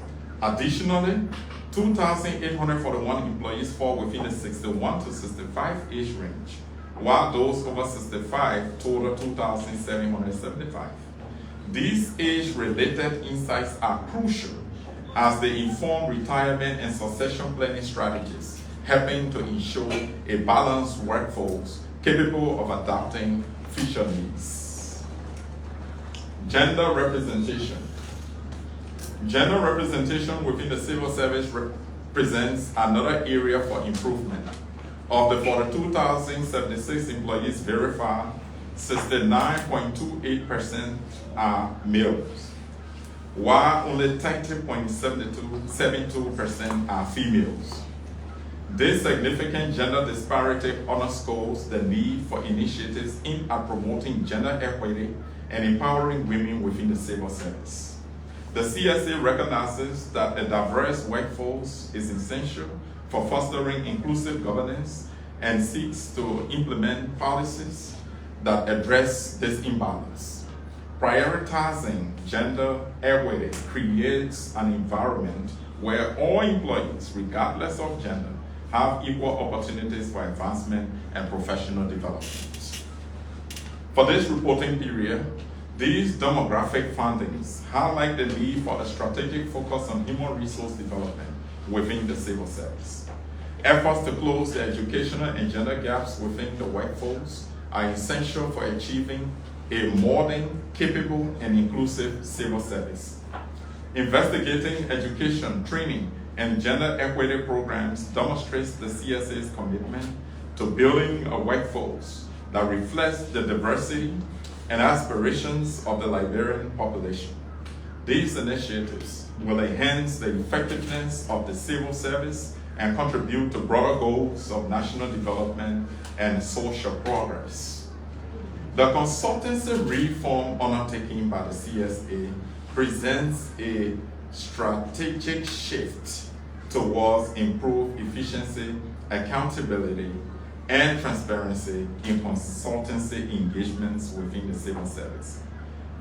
Additionally, 2,841 employees fall within the 61 to 65 age range, while those over 65 total 2,775. These age-related insights are crucial as they inform retirement and succession planning strategies, helping to ensure a balanced workforce capable of adapting future needs. Gender representation. Gender representation within the civil service represents another area for improvement. Of the 42,076 employees verified, 69.28% are males, while only 30.72% are females. This significant gender disparity underscores the need for initiatives aimed at promoting gender equity and empowering women within the civil service. The CSA recognizes that a diverse workforce is essential for fostering inclusive governance and seeks to implement policies that address this imbalance. Prioritizing gender equity creates an environment where all employees, regardless of gender, have equal opportunities for advancement and professional development. For this reporting period, these demographic findings highlight the need for a strategic focus on human resource development within the civil service. Efforts to close the educational and gender gaps within the workforce are essential for achieving a modern, capable, and inclusive civil service. Investigating education, training, and gender equity programs demonstrates the CSA's commitment to building a workforce that reflects the diversity and aspirations of the Liberian population. These initiatives will enhance the effectiveness of the civil service and contribute to broader goals of national development and social progress. The consultancy reform undertaken by the CSA presents a strategic shift towards improved efficiency, accountability, and transparency in consultancy engagements within the civil service.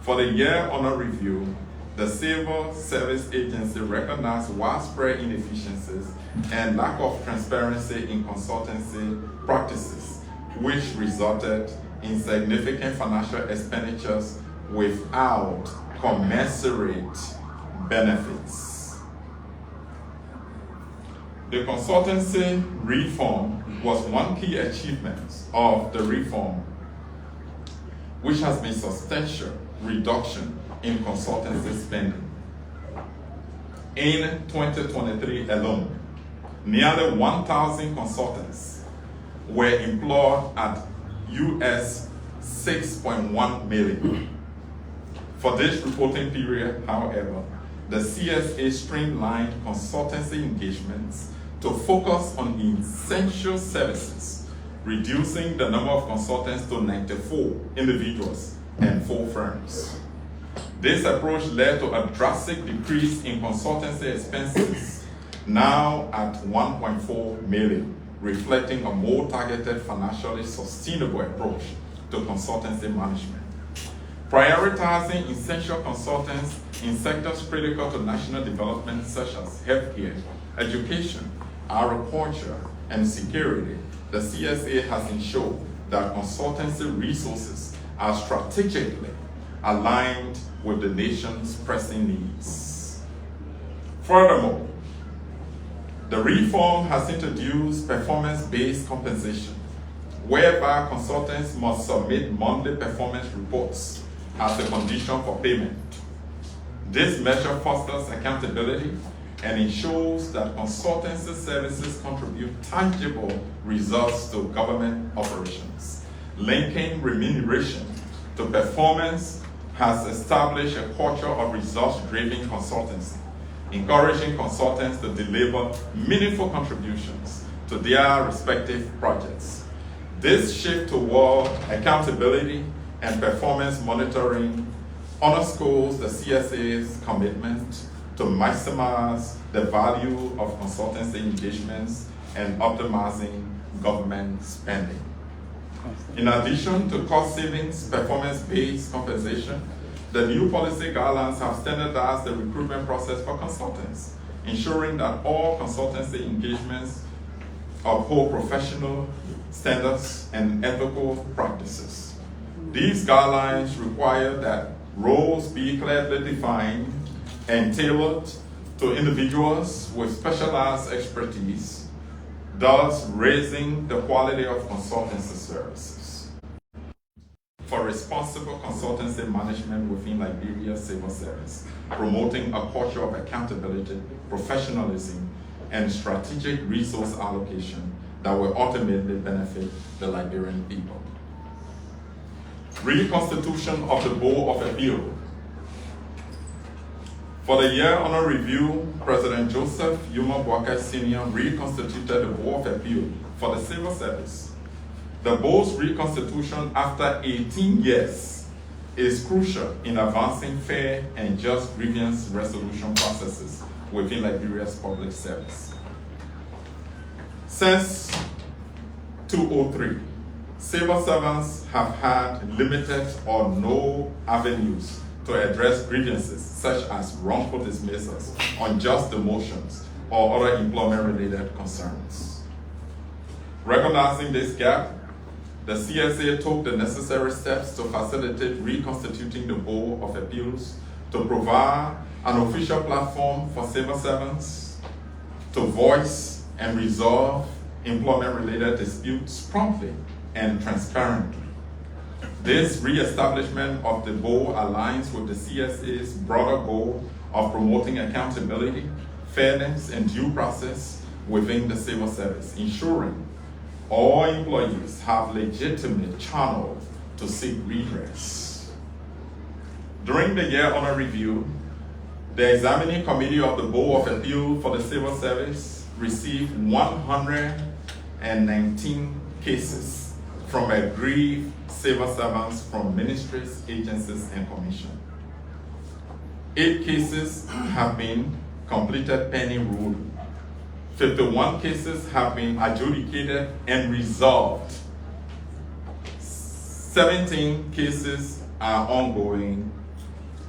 For the year under review, the Civil Service Agency recognized widespread inefficiencies and lack of transparency in consultancy practices, which resulted in significant financial expenditures without commensurate benefits. The consultancy reform was one key achievement of the reform, which has been substantial reduction in consultancy spending. In 2023 alone, nearly 1,000 consultants were employed at US $6.1 million. For this reporting period, however, the CSA streamlined consultancy engagements to focus on essential services, reducing the number of consultants to 94 individuals and 4 firms. This approach led to a drastic decrease in consultancy expenses, now at $1.4 million, reflecting a more targeted, financially sustainable approach to consultancy management. Prioritizing essential consultants in sectors critical to national development such as healthcare, education, agriculture, and security, the CSA has ensured that consultancy resources are strategically aligned with the nation's pressing needs. Furthermore, the reform has introduced performance-based compensation, whereby consultants must submit monthly performance reports as a condition for payment. This measure fosters accountability and ensures that consultancy services contribute tangible results to government operations. Linking remuneration to performance has established a culture of results-driven consultancy, encouraging consultants to deliver meaningful contributions to their respective projects. This shift toward accountability and performance monitoring underscores the CSA's commitment to maximize the value of consultancy engagements and optimizing government spending. In addition to cost savings, performance-based compensation, the new policy guidelines have standardized the recruitment process for consultants, ensuring that all consultancy engagements uphold professional standards and ethical practices. These guidelines require that roles be clearly defined and tailored to individuals with specialized expertise, thus raising the quality of consultancy services. For responsible consultancy management within Liberia's civil service, promoting a culture of accountability, professionalism, and strategic resource allocation that will ultimately benefit the Liberian people. Reconstitution of the Board of Appeal. For the year under review, President Joseph Yuma Boakai Sr. reconstituted the Board of Appeal for the civil service. The board's reconstitution after 18 years is crucial in advancing fair and just grievance resolution processes within Liberia's public service. Since 2003, civil servants have had limited or no avenues to address grievances such as wrongful dismissals, unjust demotions, or other employment-related concerns. Recognizing this gap, the CSA took the necessary steps to facilitate reconstituting the Board of Appeals to provide an official platform for civil servants to voice and resolve employment-related disputes promptly and transparently. This re-establishment of the board aligns with the CSA's broader goal of promoting accountability, fairness, and due process within the civil service, ensuring all employees have legitimate channel to seek redress. During the year under review, the examining committee of the Board of Appeal for the Civil Service received 119 cases from aggrieved civil servants from ministries, agencies, and commission. 8 cases have been completed pending ruling. 51 cases have been adjudicated and resolved. 17 cases are ongoing,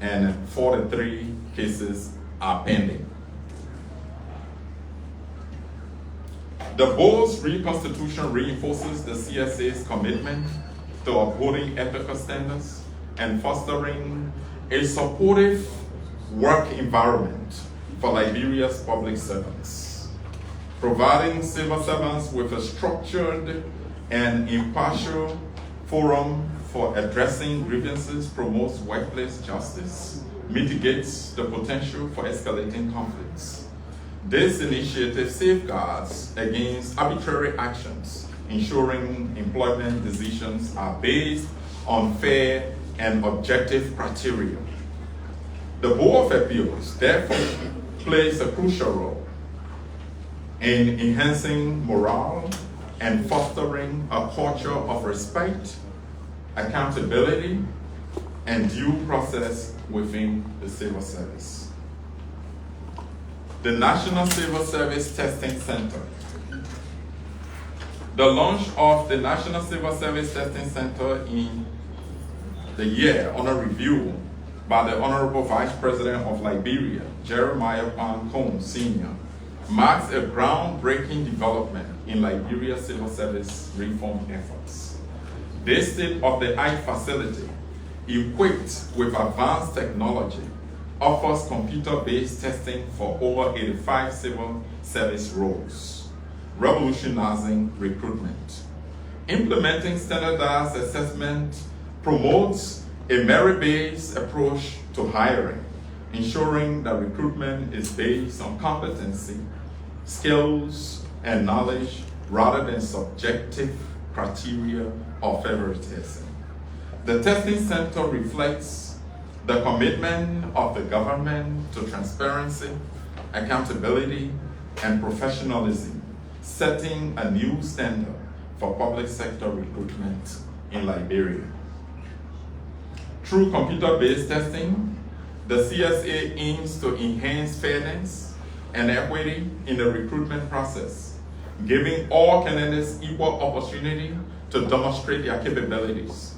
and 43 cases are pending. The board's reconstitution reinforces the CSA's commitment to upholding ethical standards and fostering a supportive work environment for Liberia's public servants, providing civil servants with a structured and impartial forum for addressing grievances, promotes workplace justice, mitigates the potential for escalating conflicts. This initiative safeguards against arbitrary actions, ensuring employment decisions are based on fair and objective criteria. The Board of Appeals, therefore, plays a crucial role in enhancing morale and fostering a culture of respect, accountability, and due process within the civil service. The National Civil Service Testing Center. The launch of the National Civil Service Testing Center in the year under review by the Honorable Vice President of Liberia, Jeremiah Pan Sr., marks a groundbreaking development in Liberia's civil service reform efforts. This state-of-the-art facility, equipped with advanced technology, offers computer-based testing for over 85 civil service roles, revolutionizing recruitment. Implementing standardized assessment promotes a merit-based approach to hiring, ensuring that recruitment is based on competency, skills, and knowledge rather than subjective criteria or favoritism. The testing center reflects the commitment of the government to transparency, accountability, and professionalism, setting a new standard for public sector recruitment in Liberia. Through computer-based testing, the CSA aims to enhance fairness and equity in the recruitment process, giving all candidates equal opportunity to demonstrate their capabilities.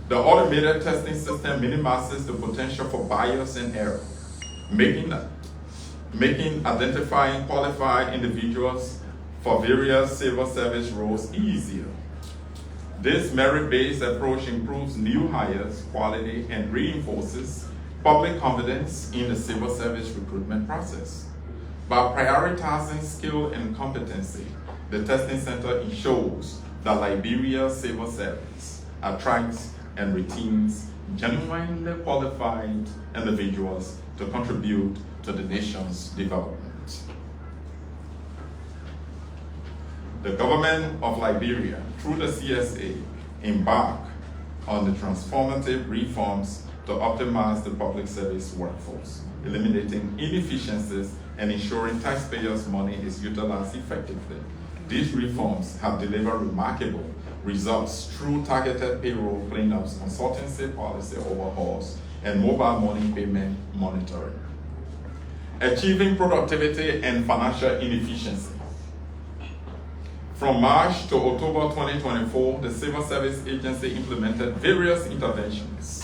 The automated testing system minimizes the potential for bias and error, making identifying qualified individuals for various civil service roles easier. This merit-based approach improves new hires' quality and reinforces public confidence in the civil service recruitment process. By prioritizing skill and competency, the testing center ensures that Liberia's civil service attracts and retains genuinely qualified individuals to contribute to the nation's development. The government of Liberia, through the CSA, embark on the transformative reforms to optimize the public service workforce, eliminating inefficiencies and ensuring taxpayers' money is utilized effectively. These reforms have delivered remarkable results through targeted payroll cleanups, consultancy policy overhauls, and mobile money payment monitoring. Achieving productivity and financial inefficiency. From March to October 2024, the Civil Service Agency implemented various interventions,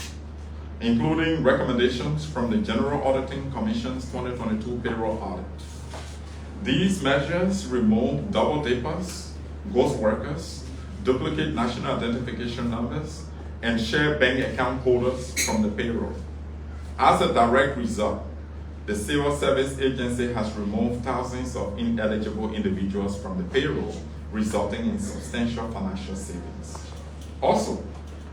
including recommendations from the General Auditing Commission's 2022 payroll audit. These measures remove double dippers, ghost workers, duplicate national identification numbers, and share bank account holders from the payroll. As a direct result, the Civil Service Agency has removed thousands of ineligible individuals from the payroll, resulting in substantial financial savings. Also,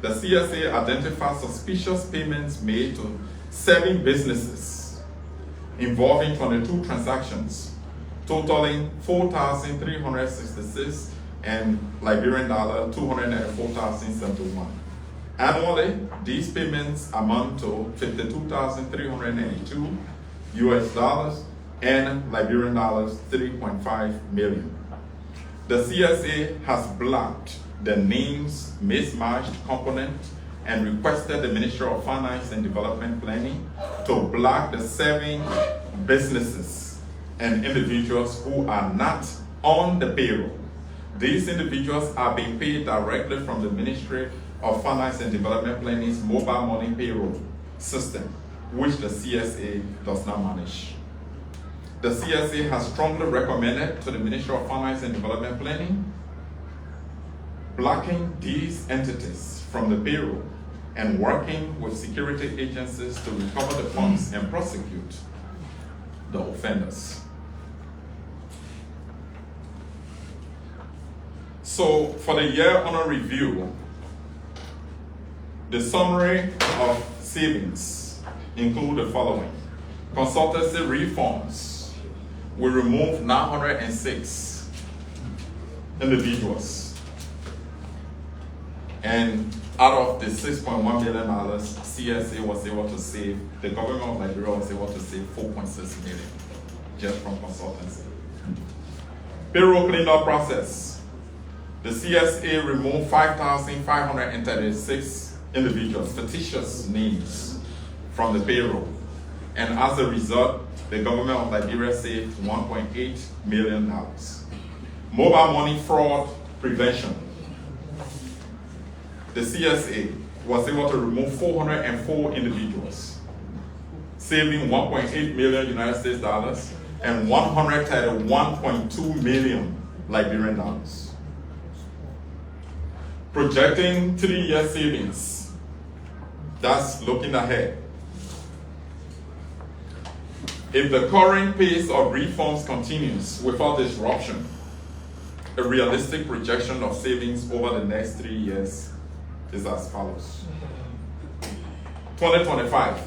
the CSA identified suspicious payments made to 7 businesses involving 22 transactions, totaling 4,366 and Liberian dollar 294,071. Annually, these payments amount to 52,382 US dollars and Liberian dollars 3.5 million. The CSA has blocked the names mismatched component and requested the Ministry of Finance and Development Planning to block the 7 businesses and individuals who are not on the payroll. These individuals are being paid directly from the Ministry of Finance and Development Planning's mobile money payroll system, which the CSA does not manage. The CSA has strongly recommended to the Ministry of Finance and Development Planning blocking these entities from the payroll and working with security agencies to recover the funds and prosecute the offenders. So, for the year under review, the summary of savings include the following. Consultancy reforms. We removed 906 individuals. And out of the $6.1 million, CSA was able to save, the government of Liberia was able to save $4.6 million just from consultancy. Payroll cleanup process. The CSA removed 5,536 individuals, fictitious names, from the payroll. And as a result, the government of Liberia saved $1.8 million. Mobile money fraud prevention. The CSA was able to remove 404 individuals, saving $1.8 million United States dollars and 131.2 million Liberian dollars. Projecting 3-year savings. That's looking ahead. If the current pace of reforms continues without disruption, a realistic projection of savings over the next 3 years is as follows. 2025,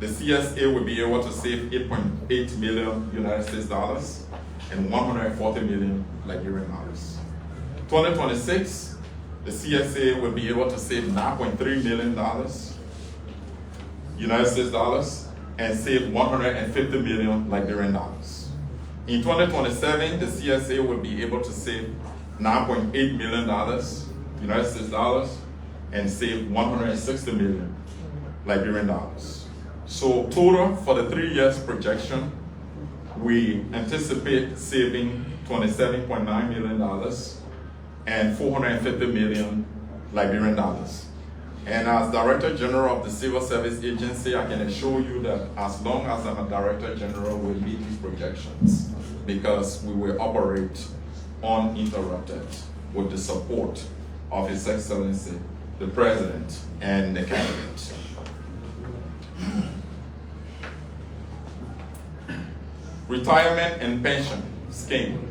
the CSA will be able to save 8.8 million United States dollars and 140 million Liberian dollars. 2026, the CSA will be able to save $9.3 million United States dollars and save 150 million Liberian dollars. In 2027, the CSA will be able to save $9.8 million United States dollars and save 160 million Liberian dollars. So total for the 3 years projection, we anticipate saving $27.9 million and 450 million Liberian dollars. And as Director General of the Civil Service Agency, I can assure you that as long as I'm a Director General, we'll meet these projections because we will operate uninterrupted with the support of His Excellency, the President, and the Cabinet. Retirement and pension scheme.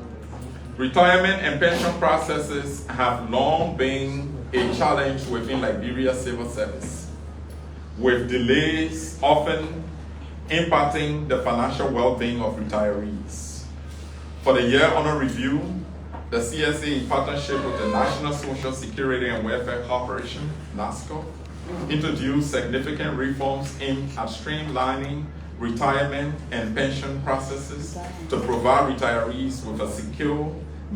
Retirement and pension processes have long been a challenge within Liberia civil service, with delays often impacting the financial well-being of retirees. For the year under review, the CSA, in partnership with the National Social Security and Welfare Corporation, NASCO, introduced significant reforms aimed at streamlining retirement and pension processes to provide retirees with a secure,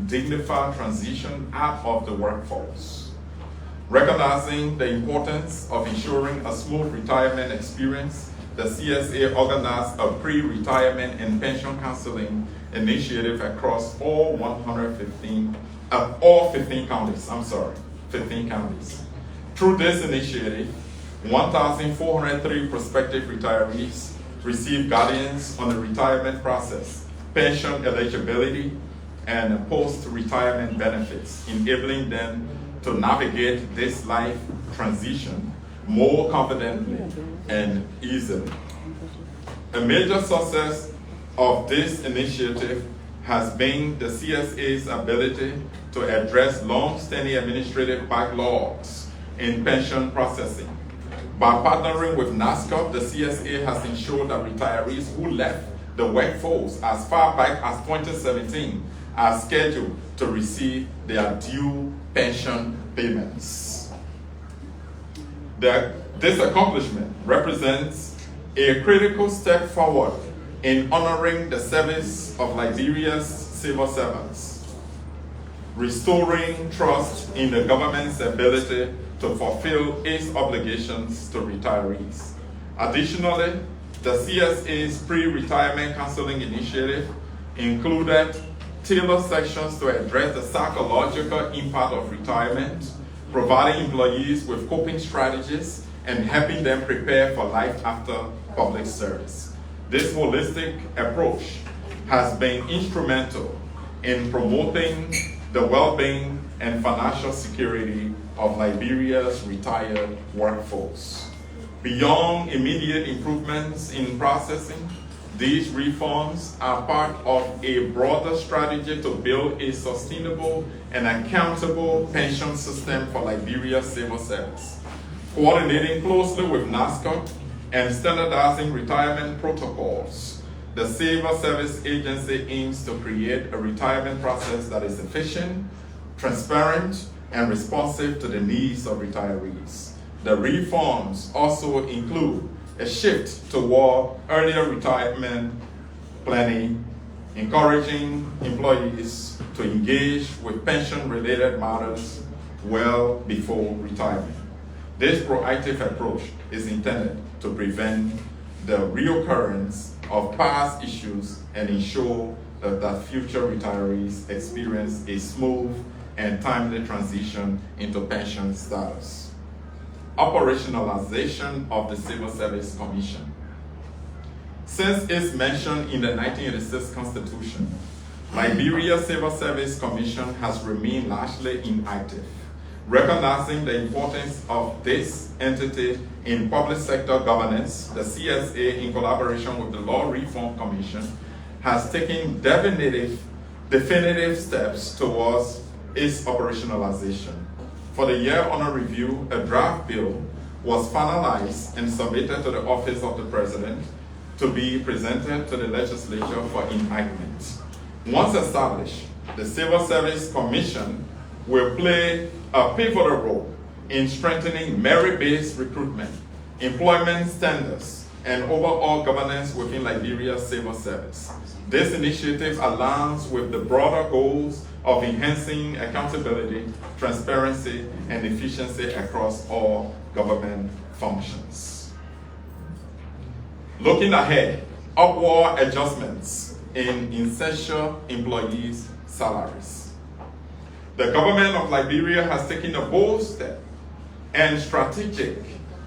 dignified transition out of the workforce. Recognizing the importance of ensuring a smooth retirement experience, the CSA organized a pre-retirement and pension counseling initiative across all 15 counties. Through this initiative, 1,403 prospective retirees received guidance on the retirement process, pension eligibility, and post-retirement benefits, enabling them to navigate this life transition more confidently and easily. A major success of this initiative has been the CSA's ability to address long-standing administrative backlogs in pension processing. By partnering with NASCO, the CSA has ensured that retirees who left the workforce as far back as 2017 are scheduled to receive their due pension payments. This accomplishment represents a critical step forward in honoring the service of Liberia's civil servants, restoring trust in the government's ability to fulfill its obligations to retirees. Additionally, the CSA's pre-retirement counseling initiative included tailored sections to address the psychological impact of retirement, providing employees with coping strategies and helping them prepare for life after public service. This holistic approach has been instrumental in promoting the well-being and financial security of Liberia's retired workforce. Beyond immediate improvements in processing, these reforms are part of a broader strategy to build a sustainable and accountable pension system for Liberia's civil service. Coordinating closely with NASCO and standardizing retirement protocols, the Civil Service Agency aims to create a retirement process that is efficient, transparent, and responsive to the needs of retirees. The reforms also include a shift toward earlier retirement planning, encouraging employees to engage with pension-related matters well before retirement. This proactive approach is intended to prevent the reoccurrence of past issues and ensure that future retirees experience a smooth and timely transition into pension status. Operationalization of the Civil Service Commission. Since its mention in the 1986 Constitution, Liberia Civil Service Commission has remained largely inactive. Recognizing the importance of this entity in public sector governance, the CSA, in collaboration with the Law Reform Commission, has taken definitive steps towards its operationalization. For the year under review, a draft bill was finalized and submitted to the Office of the President to be presented to the legislature for enactment. Once established, the Civil Service Commission will play a pivotal role in strengthening merit-based recruitment, employment standards, and overall governance within Liberia's civil service. This initiative aligns with the broader goals of enhancing accountability, transparency, and efficiency across all government functions. Looking ahead, upward adjustments in essential employees' salaries. The government of Liberia has taken a bold step and strategic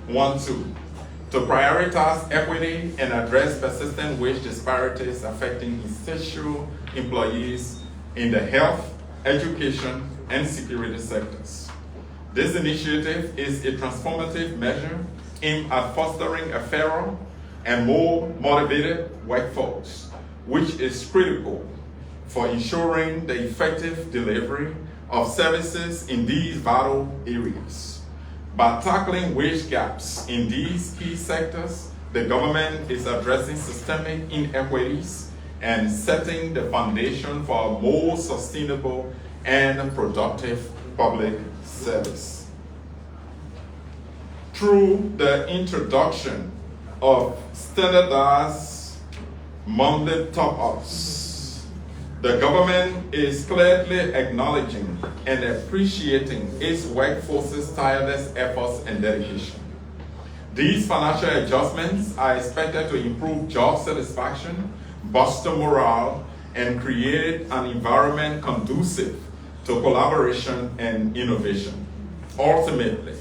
one too, to prioritize equity and address persistent wage disparities affecting essential employees in the health, education, and security sectors. This initiative is a transformative measure aimed at fostering a fairer and more motivated workforce, which is critical for ensuring the effective delivery of services in these vital areas. By tackling wage gaps in these key sectors, the government is addressing systemic inequities and setting the foundation for a more sustainable and productive public service. Through the introduction of standardized monthly top-ups, the government is clearly acknowledging and appreciating its workforce's tireless efforts and dedication. These financial adjustments are expected to improve job satisfaction, bolster morale, and create an environment conducive to collaboration and innovation. Ultimately,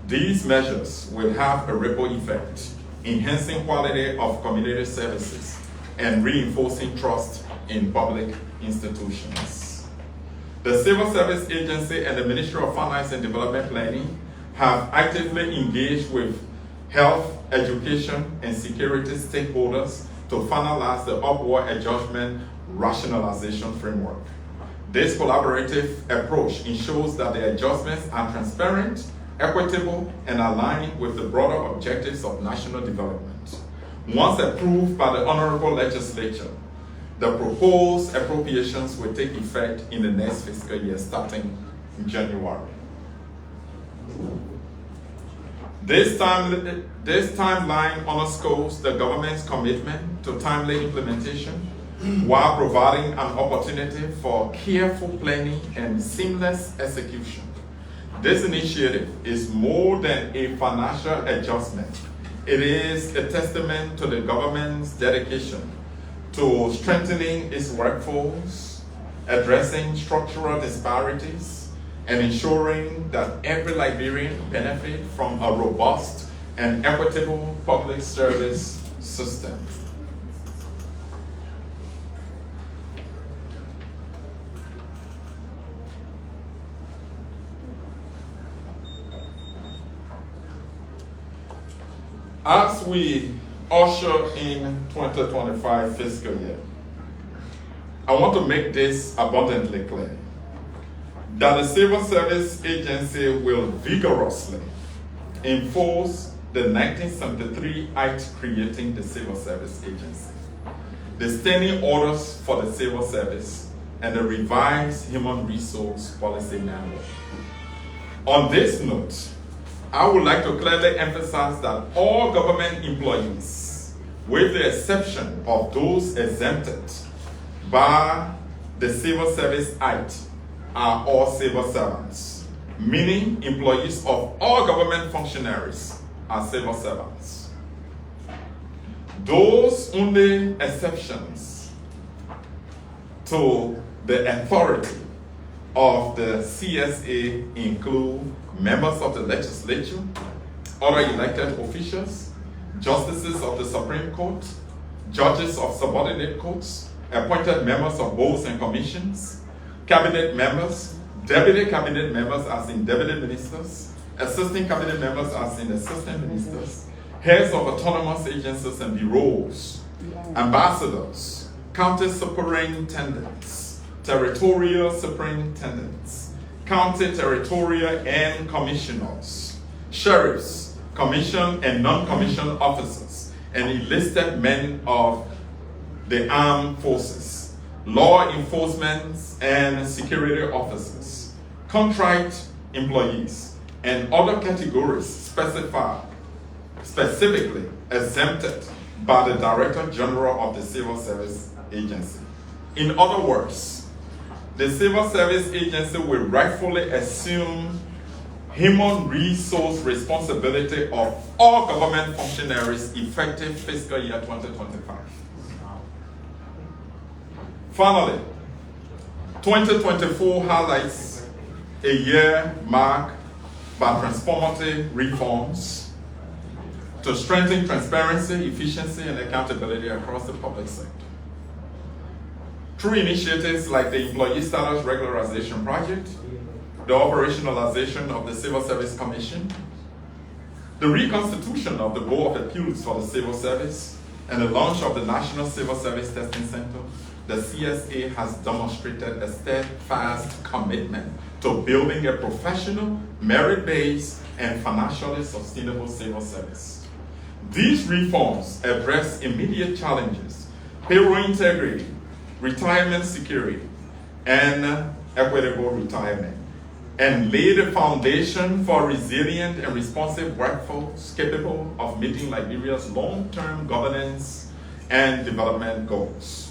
these measures will have a ripple effect, enhancing quality of community services and reinforcing trust in public institutions. The Civil Service Agency and the Ministry of Finance and Development Planning have actively engaged with health, education, and security stakeholders to finalize the upward adjustment rationalization framework. This collaborative approach ensures that the adjustments are transparent, equitable, and aligned with the broader objectives of national development. Once approved by the Honorable Legislature, the proposed appropriations will take effect in the next fiscal year starting in January. This timeline underscores the government's commitment to timely implementation while providing an opportunity for careful planning and seamless execution. This initiative is more than a financial adjustment. It is a testament to the government's dedication to strengthening its workforce, addressing structural disparities, and ensuring that every Liberian benefits from a robust and equitable public service system. As we usher in 2025 fiscal year, I want to make this abundantly clear that the Civil Service Agency will vigorously enforce the 1973 Act creating the Civil Service Agency, the standing orders for the civil service, and the revised Human Resource Policy Manual. On this note, I would like to clearly emphasize that all government employees, with the exception of those exempted by the Civil Service Act, are all civil servants, meaning employees of all government functionaries are civil servants. Those only exceptions to the authority of the CSA include members of the legislature, other elected officials, justices of the Supreme Court, judges of subordinate courts, appointed members of boards and commissions, cabinet members, deputy cabinet members as in deputy ministers, assistant cabinet members as in assistant ministers, heads of autonomous agencies and bureaus, ambassadors, county superintendents, territorial superintendents, county, territorial, and commissioners, sheriffs, commissioned and non-commissioned officers, and enlisted men of the armed forces, law enforcement and security officers, contract employees, and other categories specifically exempted by the Director General of the Civil Service Agency. In other words, the Civil Service Agency will rightfully assume human resource responsibility of all government functionaries effective fiscal year 2025. Finally, 2024 highlights a year marked by transformative reforms to strengthen transparency, efficiency, and accountability across the public sector. Through initiatives like the Employee Status Regularization Project, the operationalization of the Civil Service Commission, the reconstitution of the Board of Appeals for the Civil Service, and the launch of the National Civil Service Testing Center, the CSA has demonstrated a steadfast commitment to building a professional, merit-based, and financially sustainable civil service. These reforms address immediate challenges: payroll integrity, retirement security, and equitable retirement, and lay the foundation for a resilient and responsive workforce capable of meeting Liberia's long-term governance and development goals.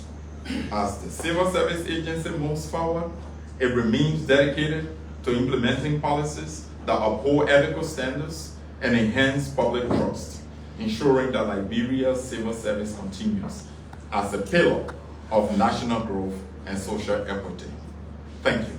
As the Civil Service Agency moves forward, it remains dedicated to implementing policies that uphold ethical standards and enhance public trust, ensuring that Liberia's civil service continues as a pillar of national growth and social equity. Thank you.